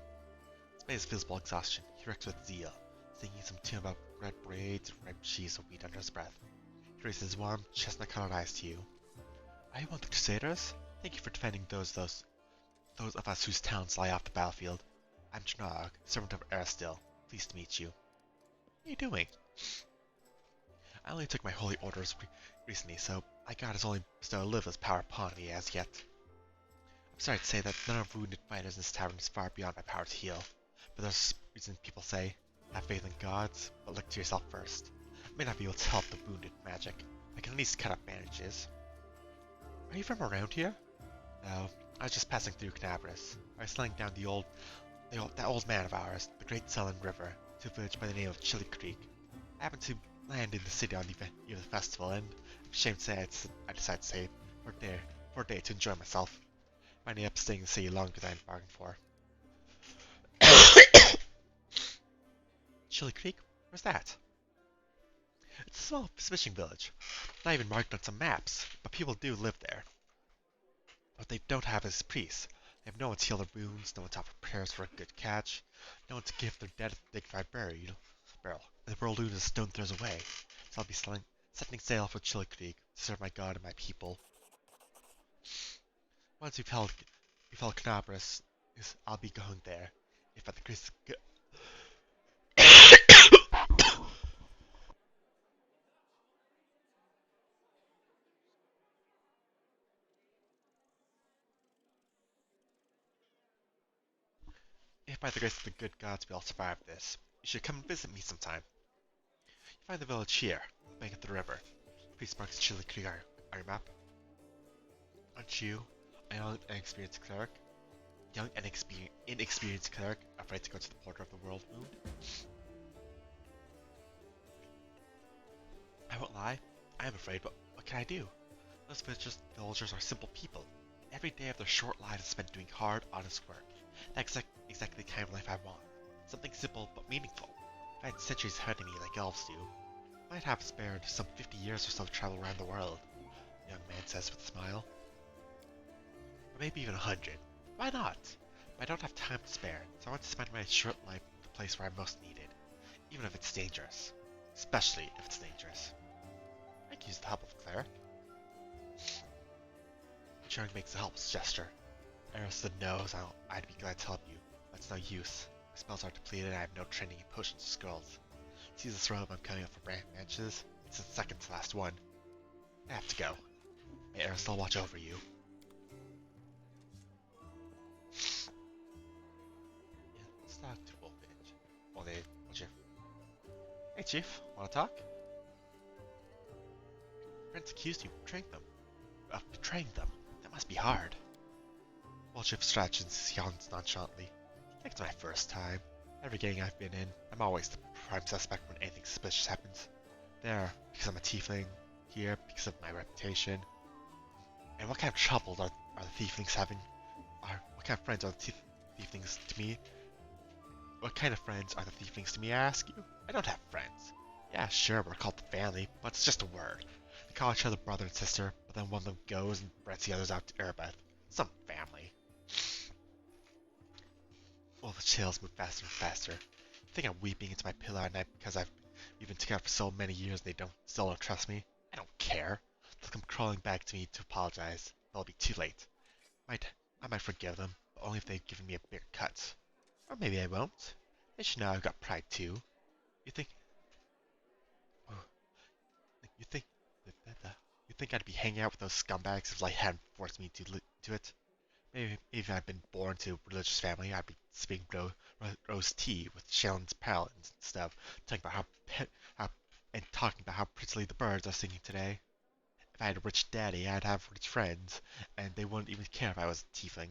Despite his visible exhaustion, he works with zeal, singing some tune about red braids and ripe cheese of wheat under his breath. He raises his warm, chestnut-colored eyes to you. Are you one of the Crusaders? Thank you for defending those of us whose towns lie off the battlefield. I'm Janarg, servant of Eristil. Pleased to meet you. What are you doing? I only took my holy orders recently, so my god has only bestowed a little power upon me as yet. I'm sorry to say that none of wounded fighters in this tavern is far beyond my power to heal, but there's a reason people say, have faith in gods, but look to yourself first. I may not be able to help the wounded magic. I can at least cut up bandages. Are you from around here? No, I was just passing through Knabris. I was slaying down that old man of ours, the Great Sullen River, to a village by the name of Chili Creek. I happened to land in the city on the eve of the festival, and I'm ashamed to say I decided to stay for a day to enjoy myself. I ended up staying in the city longer than I bargained for. Chili Creek? Where's that? It's a small fishing village. Not even marked on some maps, but people do live there. What they don't have is priests. They have no one to heal their wounds, no one to offer prayers for a good catch, no one to give their dead a dignified burial. And the world is a stone throws away. So I'll be setting sail for Chili Creek to serve my god and my people. Once we've held Knabris, I'll be going there. If at the grace if by the grace of the good gods we all survive this, should come and visit me sometime. You find the village here, bank of the river. Please marks Chili Creek on your map. Aren't you a young and experienced cleric? Young and inexperienced cleric, afraid to go to the border of the world moon? I won't lie, I am afraid, but what can I do? Those villagers are simple people. Every day of their short lives is spent doing hard, honest work. That's exactly the kind of life I want. Something simple but meaningful. If I had centuries ahead of me like elves do, I might have spared some 50 years or so to travel around the world, the young man says with a smile. Or maybe even 100. Why not? But I don't have time to spare, so I want to spend my short life in the place where I'm most needed, even if it's dangerous. Especially if it's dangerous. I could use the help of a cleric. Chang makes a helpless gesture. Arista knows I'd be glad to help you. That's no use. My spells are depleted and I have no training in potions or scrolls. See this robe I'm cutting up for branches? It's the second to last one. I have to go. May Arista watch over you. Yeah, let's talk to Wolfitch. Well, Chief. Hey, Chief. Wanna talk? Friends accused you of betraying them. That must be hard. Wolchif stretches and yawns nonchalantly. It's my first time. Every gang I've been in, I'm always the prime suspect when anything suspicious happens. There, because I'm a tiefling. Here, because of my reputation. And what kind of trouble are the tieflings having? What kind of friends are the tieflings to me? What kind of friends are the tieflings to me, I ask you? I don't have friends. Yeah, sure, we're called the family, but it's just a word. They call each other brother and sister, but then one of them goes and rents the others out to Erebeth. Some family. Well, the chills move faster and faster. I think I'm weeping into my pillow at night because we've been together for so many years and they still don't trust me. I don't care. They'll come crawling back to me to apologize. But it'll be too late. I might forgive them, but only if they've given me a bigger cut. Or maybe I won't. They should know I've got pride too. You think... Oh, you think... You think I'd be hanging out with those scumbags if life hadn't forced me to it? Maybe if I'd been born to a religious family, I'd be sipping rose tea with Shannon's pal and stuff, talking about talking about how prettily the birds are singing today. If I had a rich daddy, I'd have rich friends, and they wouldn't even care if I was a tiefling.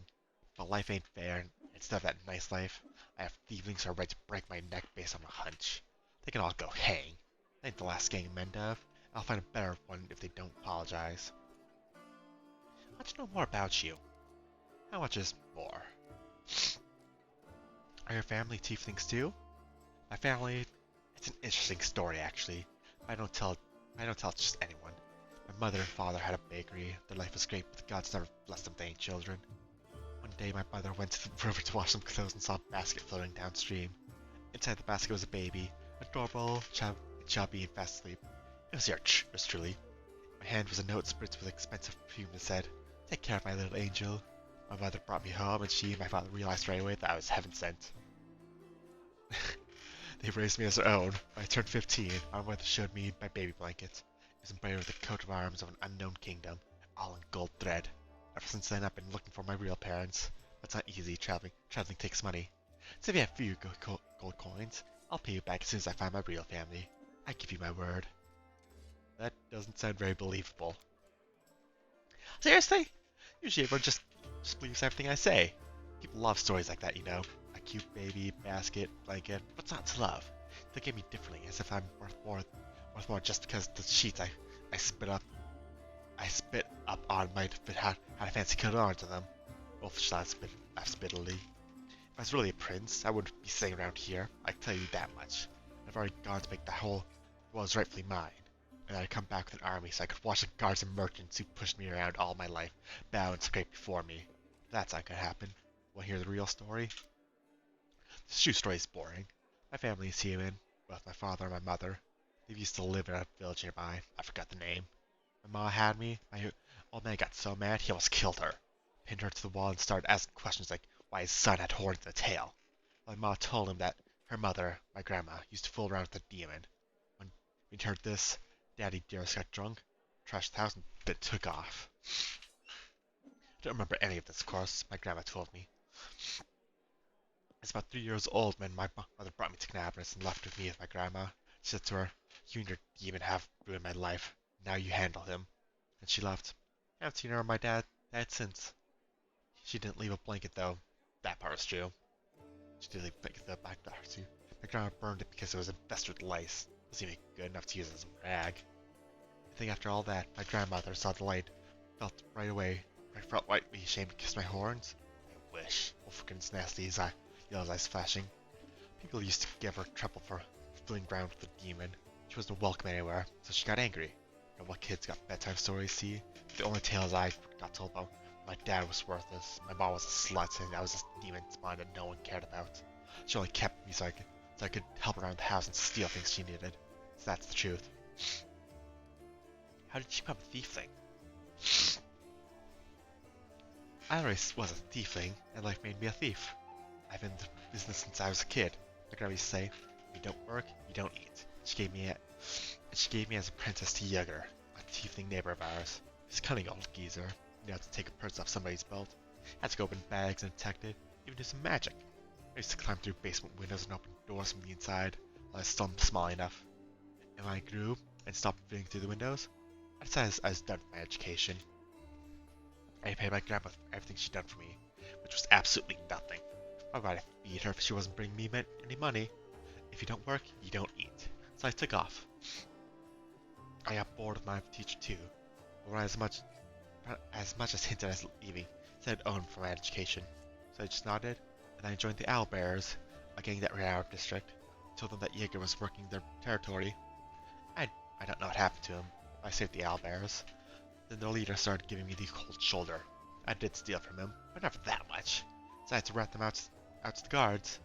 But life ain't fair, and instead of that nice life, I have tieflings who are ready to break my neck based on a hunch. They can all go hang. That ain't the last gang I'm end of. I'll find a better one if they don't apologize. I want to know more about you. How much is more? Are your family tieflings too? My family, it's an interesting story actually. I don't tell it to just anyone. My mother and father had a bakery. Their life was great, but the gods never blessed them with any children. One day my mother went to the river to wash some clothes and saw a basket floating downstream. Inside the basket was a baby, adorable, chubby, and fast asleep. It was yours truly. My hand was a note spritzed with expensive perfume that said, "Take care of my little angel." My mother brought me home, and she and my father realized right away that I was heaven sent. They raised me as their own. When I turned 15, my mother showed me my baby blanket. It was embroidered with the coat of arms of an unknown kingdom, all in gold thread. Ever since then, I've been looking for my real parents. That's not easy. Traveling takes money. So if you have few gold coins, I'll pay you back as soon as I find my real family. I give you my word. That doesn't sound very believable. Seriously? Usually everyone just believes everything I say. People love stories like that, you know. A cute baby, basket, blanket. What's not to love? They give me differently, as if I'm worth more just because the sheets I spit up on might have had a fancy coat onto them. Wolf laughed spittily. If I was really a prince, I wouldn't be sitting around here. I can tell you that much. I've already gone to make the whole world rightfully mine. And I'd come back with an army so I could watch the guards and merchants who pushed me around all my life bow and scrape before me. That's not gonna happen. Want to hear the real story? The true story is boring. My family is human, both my father and my mother. They used to live in a village nearby. I forgot the name. My ma had me. My old man got so mad he almost killed her. Pinned her to the wall and started asking questions like why his son had horns and a tail. My ma told him that her mother, my grandma, used to fool around with a demon. When we heard this, Daddy Dearest got drunk, trashed the house, and then took off. I don't remember any of this, of course. My grandma told me. was about 3 years old when my mother brought me to Canapolis and left with me with my grandma. She said to her, "You and your demon have ruined my life. Now you handle him." And she left. I haven't seen her or my dad since. She didn't leave a blanket though. That part was true. She did leave a blanket though back to her too. My grandma burned it because it was infested with lice. It wasn't even good enough to use as a rag. I think after all that, my grandmother saw the light, felt right away. I felt rightly ashamed to kiss my horns. I wish. Wolfkin's nasty, his yellow eyes flashing. People used to give her trouble for fooling around with the demon. She wasn't welcome anywhere, so she got angry. You know what kids got bedtime stories, see? The only tales I got told about my dad was worthless, my mom was a slut, and I was this demon spawn that no one cared about. She only kept me so I could help around the house and steal things she needed. So that's the truth. How did she become a thiefling? I always was a tiefling, and life made me a thief. I've been in the business since I was a kid. My grandma used to say, "If you don't work, you don't eat." She gave me as an apprentice to Yegger, a tiefling neighbor of ours. He's a cunning old geezer. He knew how to take a purse off somebody's belt. Had to go open bags and detect it, even do some magic. I used to climb through basement windows and open doors from the inside while I was still small enough. And when I grew and stopped fitting through the windows, I decided I was done with my education. I paid my grandma for everything she'd done for me, which was absolutely nothing. Why would I feed her if she wasn't bringing me any money? If you don't work, you don't eat. So I took off. I got bored of my teacher too, but when I as much as hinted at leaving, said own for my education. So I just nodded, and I joined the Owlbearers, a gang that ran our district. Told them that Jaeger was working their territory. I don't know what happened to him. I saved the Owlbearers. Then their leader started giving me the cold shoulder. I did steal from him, but not for that much. So I had to rat them out to the guards.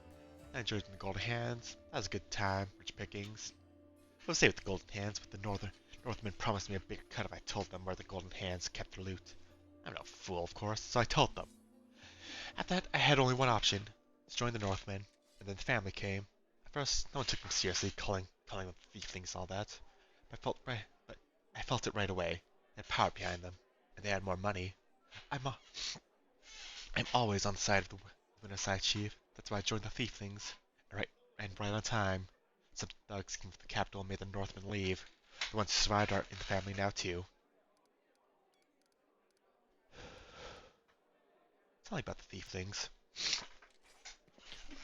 I enjoyed the Golden Hands. That was a good time, rich pickings. I was safe with the Golden Hands, but the Northmen promised me a bigger cut if I told them where the Golden Hands kept their loot. I'm no fool, of course, so I told them. After that, I had only one option, to join the Northmen, and then the family came. At first, no one took me seriously, calling them thieflings and all that. But I felt it right away. They had power behind them, and they had more money. I'm always on the side of the winner's side, chief. That's why I joined the thieflings. And right on time. Some thugs came from the capital and made the Northmen leave. The ones who survived are in the family now too. Tell me about the thieflings.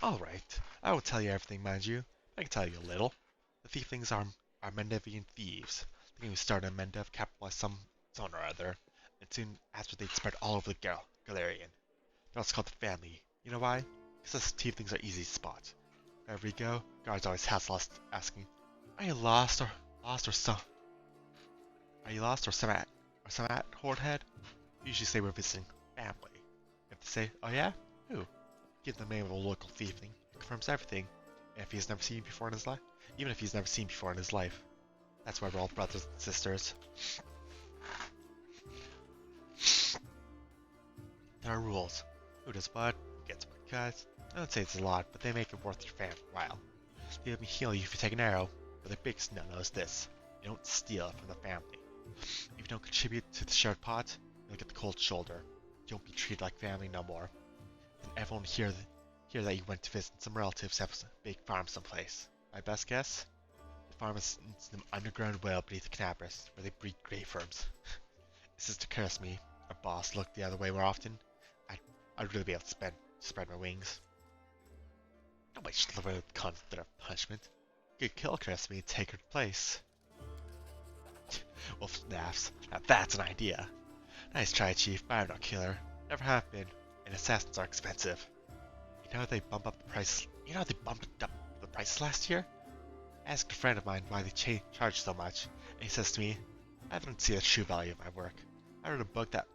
Alright, I won't tell you everything, mind you. I can tell you a little. The thieflings are Mendevian thieves. The game started in Mendev, capitalized some zone or other, and soon after they'd spread all over the Galarian. They're also called the family. You know why? Because the thieflings are easy to spot. Wherever we go, guards always hassle us, asking, "Are you lost or some? Are you lost or some at Horde Head?" We usually say we're visiting family. If they say, "Oh yeah? Who?" Give the name of a local thiefling. It confirms everything. And if he's never seen before in his life, even if he's never seen before in his life, that's why we're all brothers and sisters. There are rules. Who does what? Who gets what cuts? I don't say it's a lot, but they make it worth your family while. They let me heal you if you take an arrow, but the biggest no-no is this: you don't steal from the family. If you don't contribute to the shared pot, you'll get the cold shoulder. You won't be treated like family no more. And everyone hear that you went to visit some relatives have a big farm someplace. My best guess? The farm is in some underground well beneath the Canabras, where they breed greyworms. If Sister cursed me, our boss looked the other way more often, I'd really be able to spread my wings. Nobody should live with constant of punishment. You could kill curse me and take her place. Wolf laughs. Now that's an idea. Nice try, Chief, but I'm no killer. Never have been, and assassins are expensive. You know how they bumped up the price last year? I asked a friend of mine why they charge so much, and he says to me, "I don't see the true value of my work. I read a book that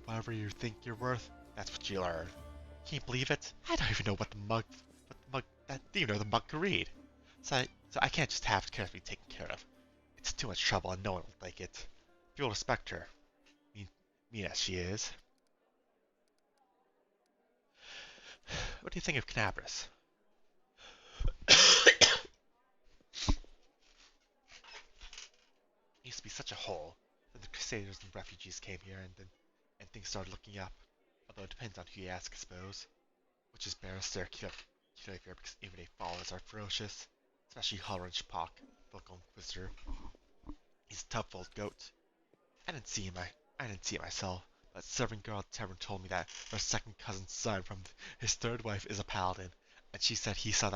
whatever you think you're worth, that's what you earn." Can you believe it? I don't even know what the mug can read. So I can't just have Kara be taken care of. It's too much trouble and no one will like it. You'll respect her. Mean as she is. What do you think of Canabras? It used to be such a hole. Then the Crusaders and refugees came here and things started looking up. Although it depends on who you ask, I suppose. Which is barrister You feel fear because even a followers are ferocious, especially Halloran Shpak, the local Inquisitor. He's a tough old goat. I didn't see it myself, but serving girl at the tavern told me that her second cousin's son from his third wife is a paladin, and she said said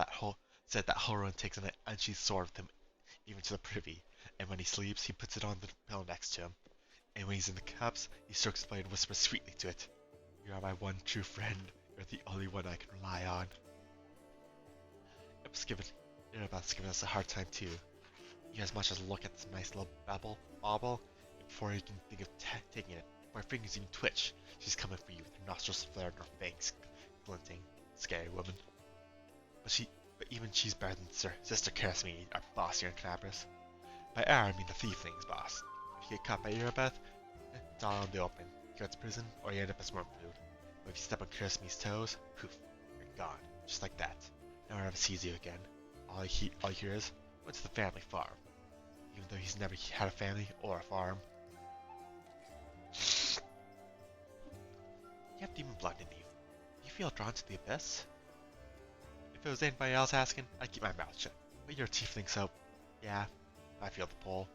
that Halloran takes an unsheathed sword with him even to the privy, and when he sleeps, he puts it on the pillow next to him, and when he's in the cups, he strokes the blade and whispers sweetly to it. You are my one true friend. You're the only one I can rely on. It was given, Erebeth's giving us a hard time too. You as much as look at this nice little bauble, before you can think of taking it, before her fingers even twitch, she's coming for you with her nostrils flared and her fangs glinting. Scary woman. But even she's better than Sister Casimir, our boss here in Knabris. By our, I mean the thiefling's boss. If you get caught by Erebeth, it's all in the open. You go to prison, or you end up as worm food. But if you step on Casimir's toes, poof, you're gone. Just like that. No one ever sees you again. All you hear is, went to the family farm. Even though he's never had a family or a farm. You have demon blood in you. Do you feel drawn to the abyss? If it was anybody else asking, I'd keep my mouth shut. But you're a tiefling, so yeah, I feel the pull.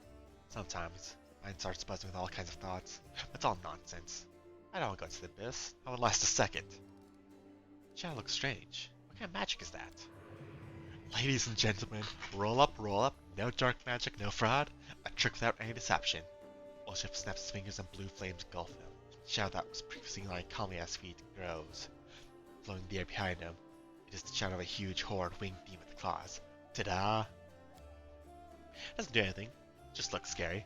Sometimes, mind starts buzzing with all kinds of thoughts. But it's all nonsense. I don't want to go to the abyss. I would last a second. Shadow looks strange. What kind of magic is that? Ladies and gentlemen, roll up, no dark magic, no fraud, a trick without any deception. Olshif snaps his fingers and blue flames engulf him. The shadow that was previously lying calmly at his feet grows, flowing in the air behind him. It is the shadow of a huge horned winged demon with claws. Ta-da! Doesn't do anything, just looks scary.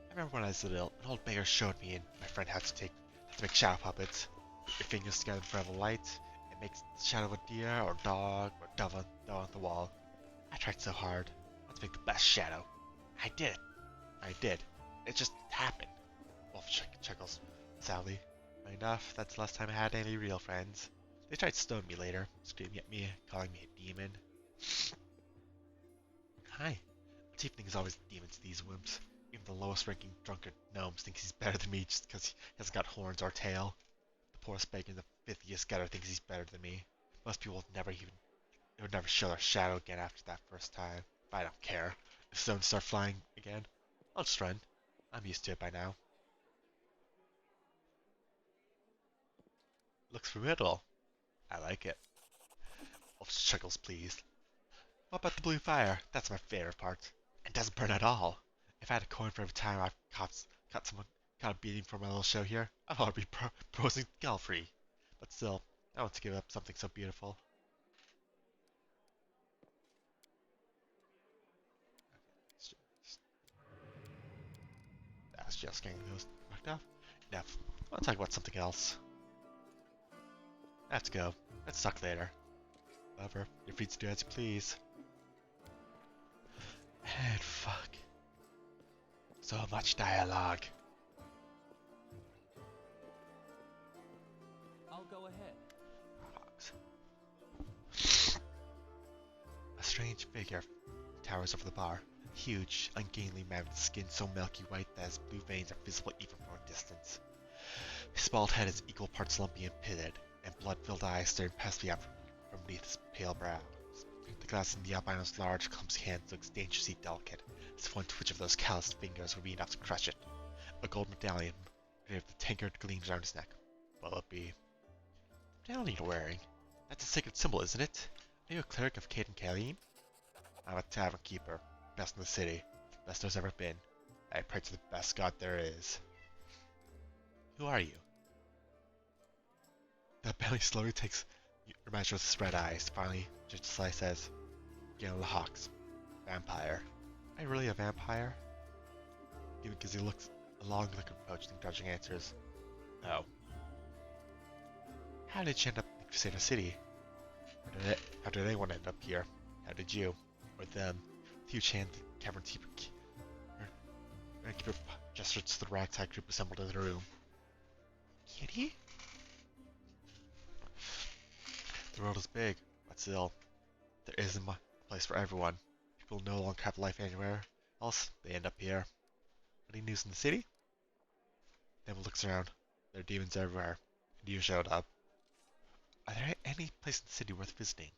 I remember when I was little, an old beggar showed me and my friend how to make shadow puppets. Put your fingers together in front of a light, it makes the shadow of a deer or dog or dove on the wall. I tried so hard. I want to make the best shadow. I did it. I did. It just happened. Wolf chuckles sadly. Funny enough, that's the last time I had any real friends. They tried to stone me later, screaming at me, calling me a demon. Hi. Tiefling is always demons to these wimps. Even the lowest ranking drunkard gnomes thinks he's better than me just because he hasn't got horns or tail. The poorest beggar in the 50th gutter thinks he's better than me. Most people would never show their shadow again after that first time. But I don't care. If stones start flying again, I'll just run. I'm used to it by now. Looks formidable. I like it. Wolf chuckles pleased. What about the blue fire? That's my favorite part. It doesn't burn at all. If I had a coin for every time I've caught a beating for my little show here, I'd already be proposing free. But still, I want to give up something so beautiful. That was just getting those knocked off. Enough. I want to talk about something else. Let's go. Let's talk later. Lover, you're free to do as you please. And fuck. So much dialogue. I'll go ahead. A strange figure towers over the bar. A huge, ungainly man with skin so milky white that his blue veins are visible even from a distance. His bald head is equal parts lumpy and pitted, and blood-filled eyes staring past me out from beneath his pale brow. The glass in the albino's large, clumsy hand looks dangerously delicate, as if one twitch of those calloused fingers would be enough to crush it. A gold medallion, with the tankard gleams around his neck. Will it be? The medallion you're wearing? That's a sacred symbol, isn't it? Are you a cleric of Caden Kalim? I'm a tavern keeper, best in the city, best there's ever been. I pray to the best god there is. Who are you? The belly slowly takes your measure with his red eyes. Finally, just as I says, Galen the Hawks, vampire. Am I really a vampire? Even because he looks a long look approach and grudging answers. No. How did you end up in Crusader City? How did anyone end up here? How did you? Or them? With huge hand, the cavern keeper gestured to the ragtag group assembled in the room. Kitty? The world is big, but still, there isn't a place for everyone. People no longer have life anywhere else, they end up here. Any news in the city? Neville looks around. There are demons everywhere, and you showed up. Are there any place in the city worth visiting?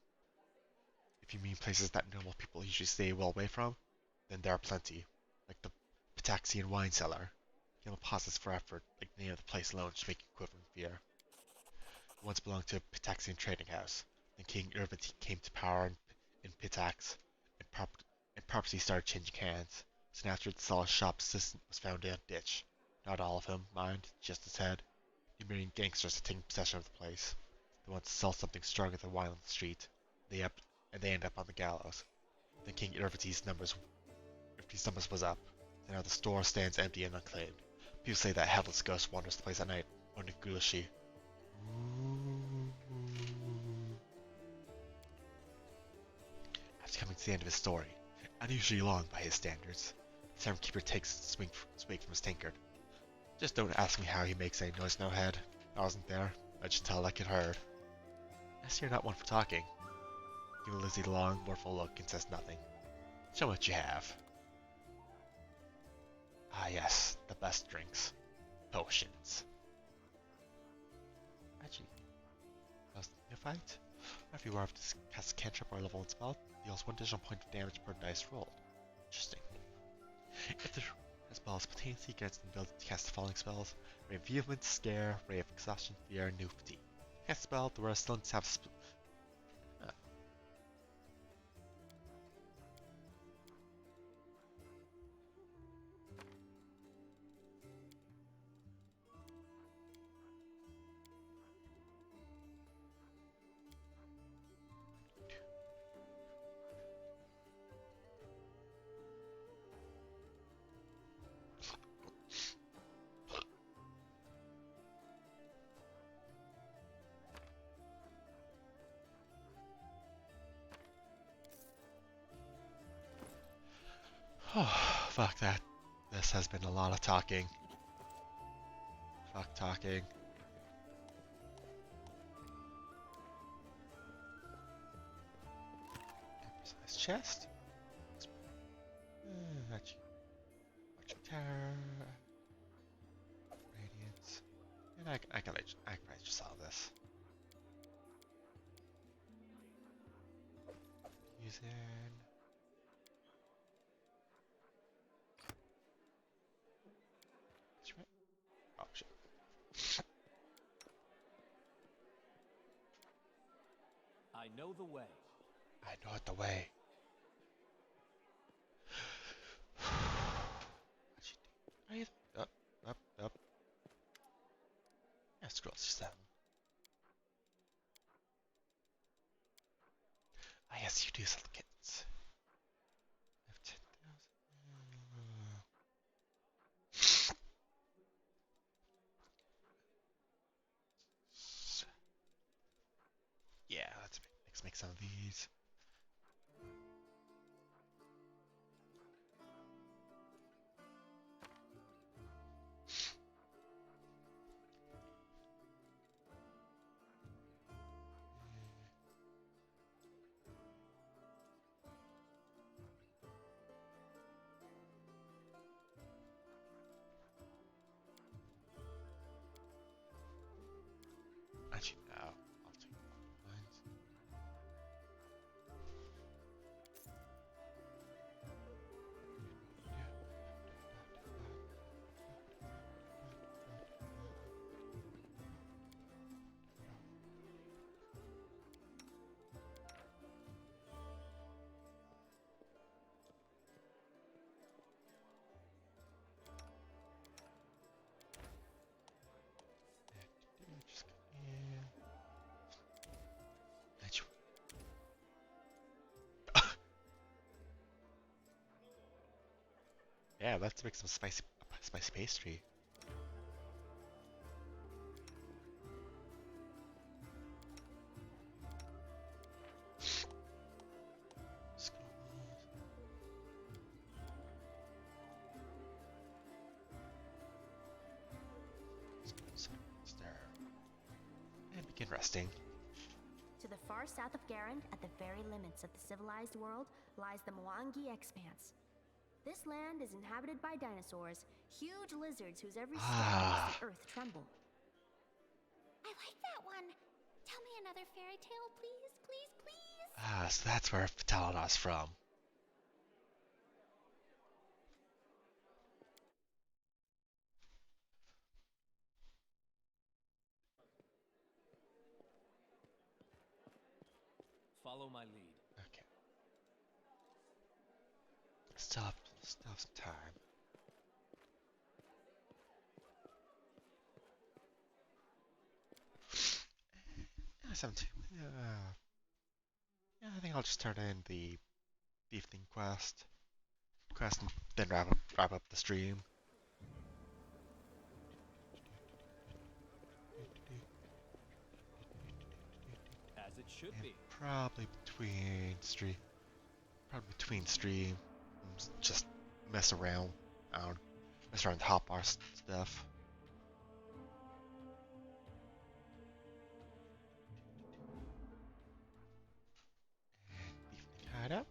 If you mean places that normal people usually stay well away from, then there are plenty, like the Pitaxian wine cellar. Yellow pauses for effort, like the name of the place alone should make you quiver in fear. It once belonged to a Pitaxian trading house. Then King Irvin came to power in Pitax, and property started changing hands. Soon after, the solid shop assistant was found in a ditch. Not all of him, mind, just his head. Numerous gangsters had taken possession of the place. They wanted to sell something stronger than wine on the street. They end up on the gallows. Then King Irviti's numbers was up. And now the store stands empty and unclaimed. People say that headless ghost wanders the place at night, wondering ghoulish. After coming to the end of his story, unusually long by his standards, the tavern keeper takes a swig from his tankard. Just don't ask me how he makes any noise, no head. I wasn't there. I just tell like it heard. I see you're not one for talking. Give Lizzie the long, mournful look and says nothing. Show what you have. Ah yes, the best drinks. Potions. Actually, how's the fight? Whenever you are to cast a cantrip or level 1 spell, deals 1 additional point of damage per dice rolled. Interesting. If the spell spontaneously gets the ability to cast the following spells: Ray of Vehement, Scare, Ray of Exhaustion, Fear, and New Fatigue. Cast spell, the rest don't have Oh, fuck that. This has been a lot of talking. Fuck talking. Emphasize chest. Magic tower. Radiance. And I can probably just solve this. Using. Oh shit. I know the way. I know it the way. Up, up, up. Yeah, scroll 7. Ah yes, you do sell the kittens. I have 10,000. Yeah, let's make some of these. Actually, no. I'll take mines. Just come in. Yeah, let's make some spicy pastry. And begin resting. To the far south of Garand, at the very limits of the civilized world, lies the Mwangi Expanse. This land is inhabited by dinosaurs, huge lizards whose every step makes the earth tremble. I like that one. Tell me another fairy tale, please, please, please. Ah, so that's where Vitalina's from. Follow my lead. Okay. Still have some time. Yeah, 17. Yeah, I think I'll just turn in the evening quest, and then wrap up the stream. As it should And be. probably between stream, just mess around, mess around with hotbar stuff. Evening hideout.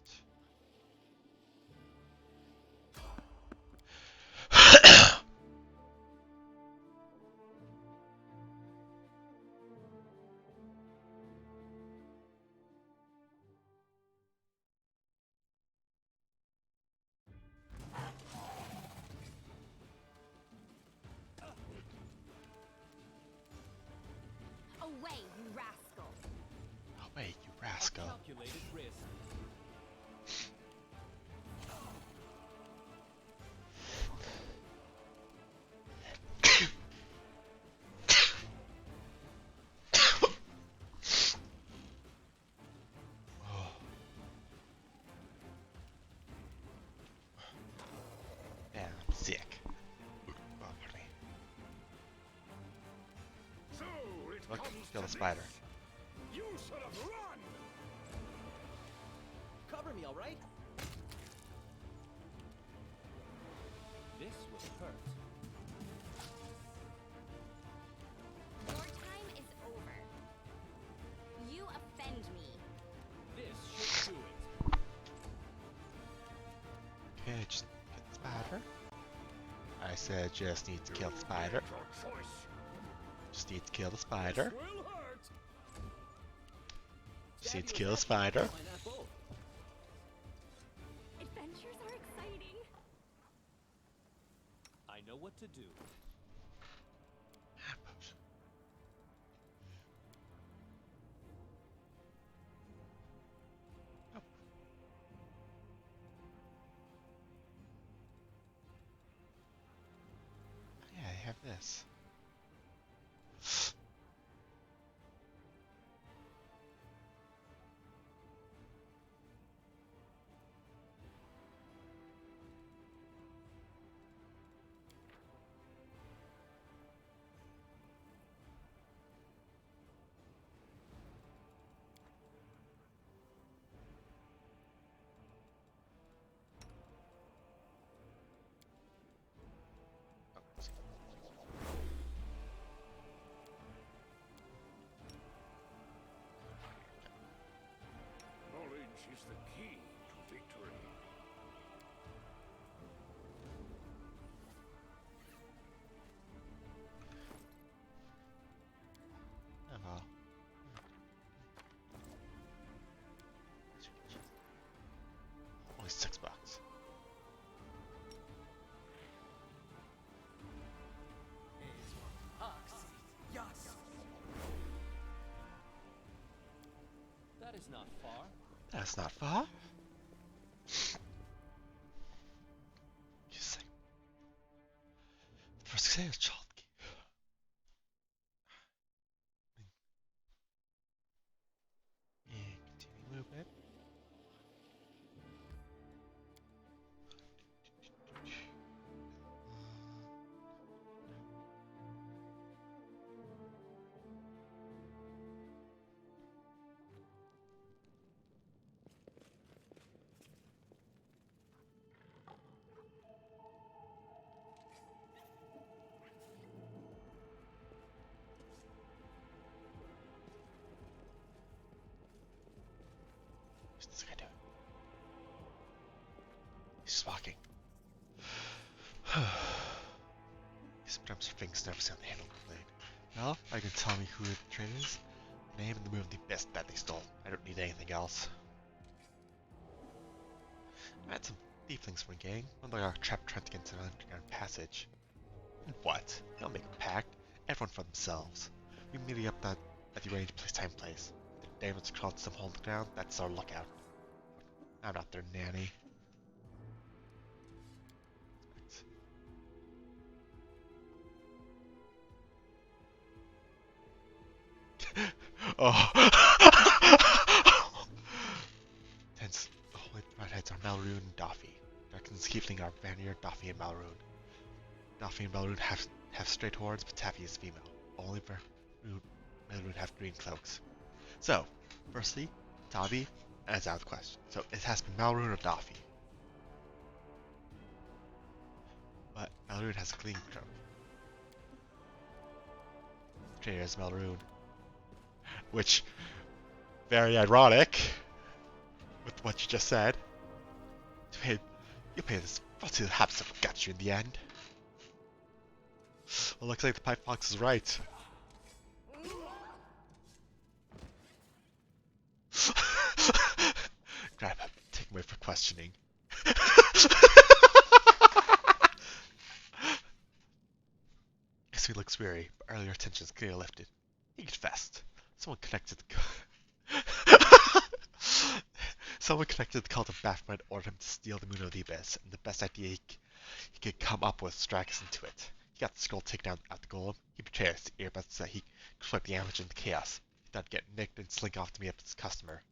Away, you rascal! Oh wait, you rascal. Calculated risk. Oh. Yeah, I'm sick. Oh, pardon me. So it Look, comes kill to the spider. this. You should have run! Cover me, alright? This will hurt. Your time is over. You offend me. This should do it. Okay, just get the spider. I said just need to kill the spider. Your choice. Just need to kill the spider. Will hurt. Just need to kill the spider. Why not both? Adventures are exciting. I know what to do. Nope. Yeah, I have this. Knowledge is the key to victory. Oh well. Only $6. That is not far. That's not far. Just like first say child. Yeah, continue movement. What's this guy doing? He's just walking. Sometimes things never sound handled complete. Well, I can tell me who the train is. Name and the move the best that they stole. I don't need anything else. I had some thieflings from a gang. One of them got trapped trying to get into an underground passage. And what? They'll make a pact. Everyone for themselves. We meet up at the arranged place. If the Damon's crawled some hole in the ground, that's our lookout. I'm not their nanny. Oh. Tense. The holy redheads are Malroon and Doffy. Darkin's Keefling are Vanier, Doffy, and Malroon. Doffy and Malroon have straight horns, but Taffy is female. Only Malroon have green cloaks. So, firstly, Tavi, that's out of the question. So it has to be Malroon or Doffy. But Malroon has a green cloak. Traitor is Malroon. Which, very ironic with what you just said. You pay this what's the haps that got you in the end. Well, looks like the pipe fox is right. Grab him, take him away for questioning. Guess he looks weary, but earlier tensions clearly lifted. He confessed. Someone connected the cult of Baphomet ordered him to steal the Moon of the Abyss, and the best idea he could come up with was drag us into it. He got the scroll taken out at the golem. He betrayed us to earbuds so that he could flip the damage into chaos. He thought he'd get nicked and slink off to meet up with his customer.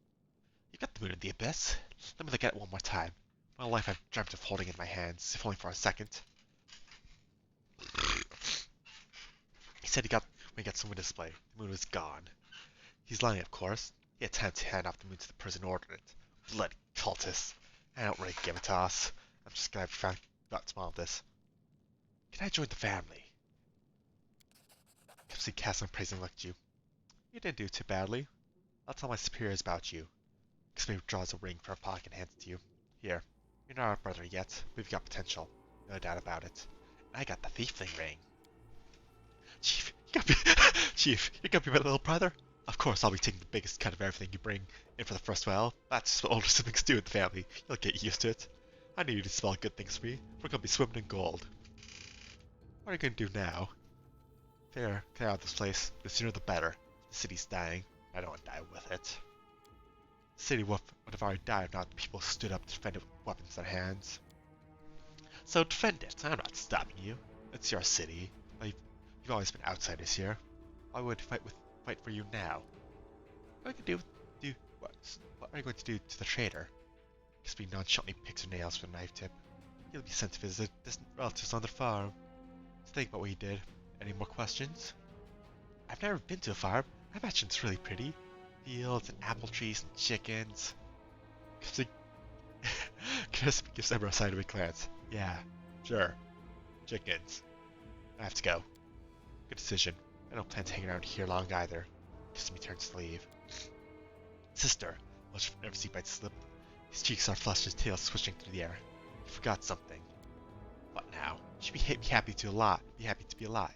You got the Moon of the Abyss. Let me look at it one more time. My life I've dreamt of holding it in my hands, if only for a second. He said when he got some display, the moon was gone. He's lying, of course. He had time to hand off the moon to the person who ordered it. Bloody cultists. I don't really give a toss. I'm just glad we found out small of this. Can I join the family? Kipsy cast an appraising look at you. You didn't do too badly. I'll tell my superiors about you. Kipsy draws a ring from her pocket and hands it to you. Here. You're not our brother yet. We've got potential. No doubt about it. And I got the thiefling ring. Chief, you're gonna be my little brother? Of course, I'll be taking the biggest cut of everything you bring in for the first while. That's what older siblings do in the family. You'll get used to it. I knew you'd smell good things for me. We're gonna be swimming in gold. What are you gonna do now? Clear out this place. The sooner the better. The city's dying. I don't want to die with it. The city would have already died if not the people stood up to defend it with weapons in their hands. So defend it. I'm not stopping you. It's your city. You've always been outsiders here. Why would I fight for you now? What are you going to do to the traitor? Kipsy nonchalantly picks her nails with a knife tip. He'll be sent to visit distant relatives on the farm. Let's think about what he did. Any more questions? I've never been to a farm. I imagine it's really pretty. Fields and apple trees and chickens. Kipsy gives Emma a sideways glance. Yeah, sure. Chickens. I have to go. Good decision. I don't plan to hang around here long either. Kissing me turns to leave. Sister, watch for never see bites slip. His cheeks are flushed, his tail swishing through the air. You forgot something. What now? You should be happy to be alive.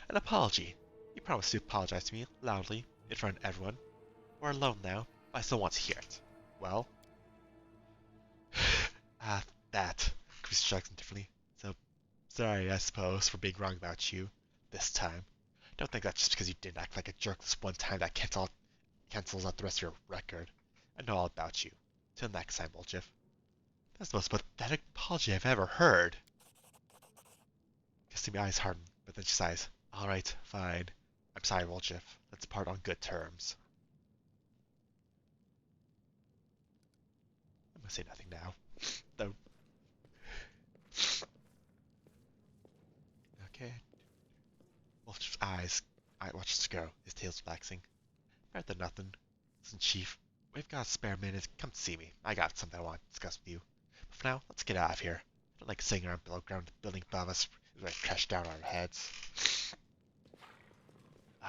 An apology. You promised to apologize to me loudly in front of everyone. We're alone now, but I still want to hear it. Well? That. Chris shrugs indifferently. So, sorry, I suppose, for being wrong about you. This time. Don't think that's just because you didn't act like a jerk this one time that cancels out the rest of your record. I know all about you. Till next time, Boljiff. That's the most pathetic apology I've ever heard. Kissing my eyes harden, but then she sighs. Alright, fine. I'm sorry, Boljiff. Let's part on good terms. I'm gonna say nothing now. Though. Okay. Wolf's eyes watches to go, his tail's relaxing. Better than nothing. Listen, Chief, we've got a spare minute. Come see me. I got something I want to discuss with you. But for now, let's get out of here. I don't like sitting around below ground. The building above us is going to crash down on our heads.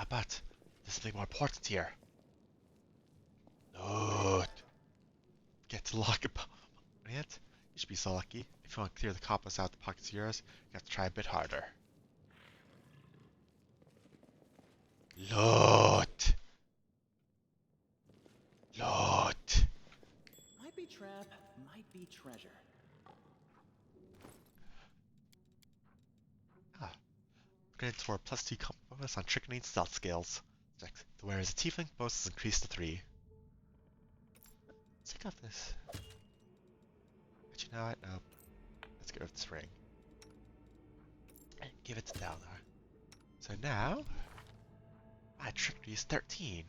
But there's something more important here. No. Get to lock up. Yet? You should be so lucky. If you want to clear the coppers out of the pockets of yours, you have to try a bit harder. Lord. trap might be treasure. Ah, granted for a +2 combat bonus on trickery and stealth skills. Whereas a tiefling bonus is increased to 3. Let's take off this. But you know what? No. Let's get rid of this ring. And give it to Dalinar. So now, my trickery is 13.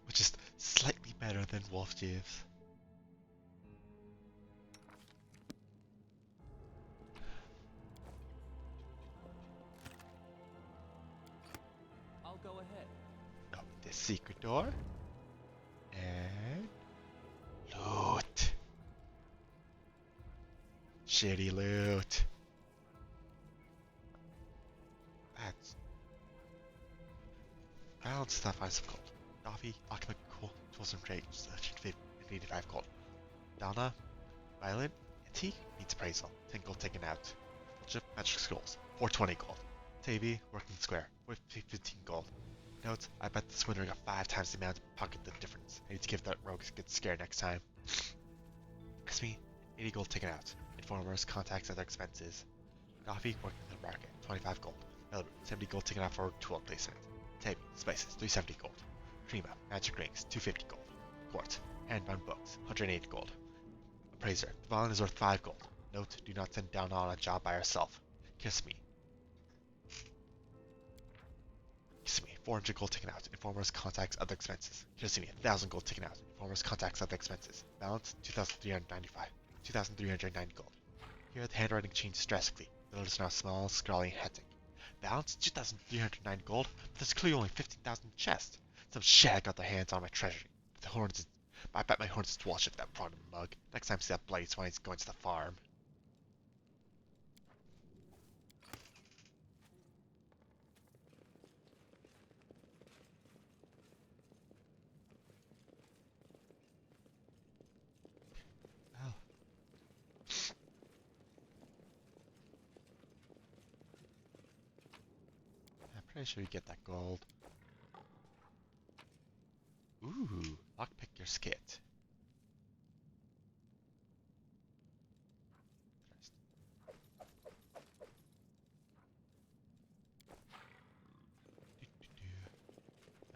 Which is slightly better than Wolf Jeeves. I'll go ahead. Open this secret door. And loot. Shitty loot. That's balance stuff I some gold. Coffee, alchemic gold, tools and trade, 85 gold. Donna, violin, antique, needs appraisal, 10 gold taken out. Chip, magic scrolls, 420 gold. Tavy, working square, 15 gold. Notes, I bet the Swindler got 5 times the amount to pocket the difference. I need to give that rogue a good scare next time. Crispy, 80 gold taken out. Informers, contacts, other expenses. Coffee, working in the market, 25 gold. Melbourne, 70 gold taken out for tool placement. Tabi, spices, 370 gold. Prima, magic rings, 250 gold. Quartz, handbound books, 180 gold. Appraiser, the violin is worth 5 gold. Note, do not send down on a job by yourself. Kiss me. Kiss me, 400 gold taken out. Informers, contacts, other expenses. Kiss me, 1,000 gold taken out. Informers, contacts, other expenses. Balance, 2,395. 2,390 gold. Here the handwriting changes drastically. The letters are now small, scrawly, and hectic. Balance, 2,309 gold, but there's clearly only 15,000 in the chest. Some shag got their hands on my treasury. The horns, I bet my horns is wash if that brought him a mug. Next time I see that bloody swine, he's going to the farm. Well. I'm pretty sure you get that gold. Ooh, lockpick your skit.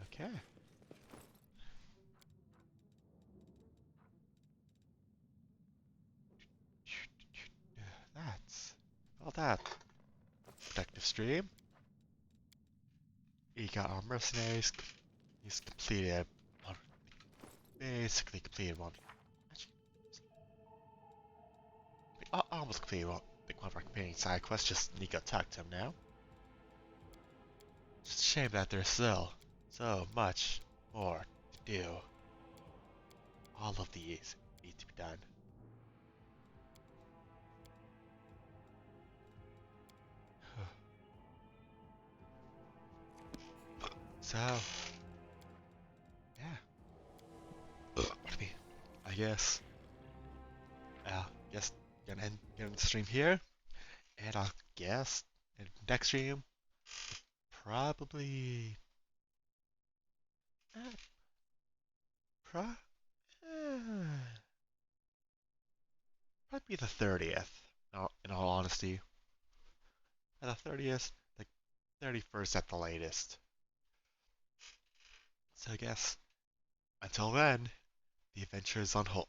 Okay. That's all that. Productive stream. We got our mercenaries. He's completed one, basically completed one. Actually, almost completed one. Like one of our companion side quests. Just need to go talk to him now. Just a shame that there's still so much more to do. All of these need to be done. So, yeah. Pardon me. I guess. Guess gonna end the stream here, and I'll guess in next stream probably. Uh, pro. Probably the 30th. In all honesty, the 30th, the 31st at the latest. So I guess until then, the adventure is on hold.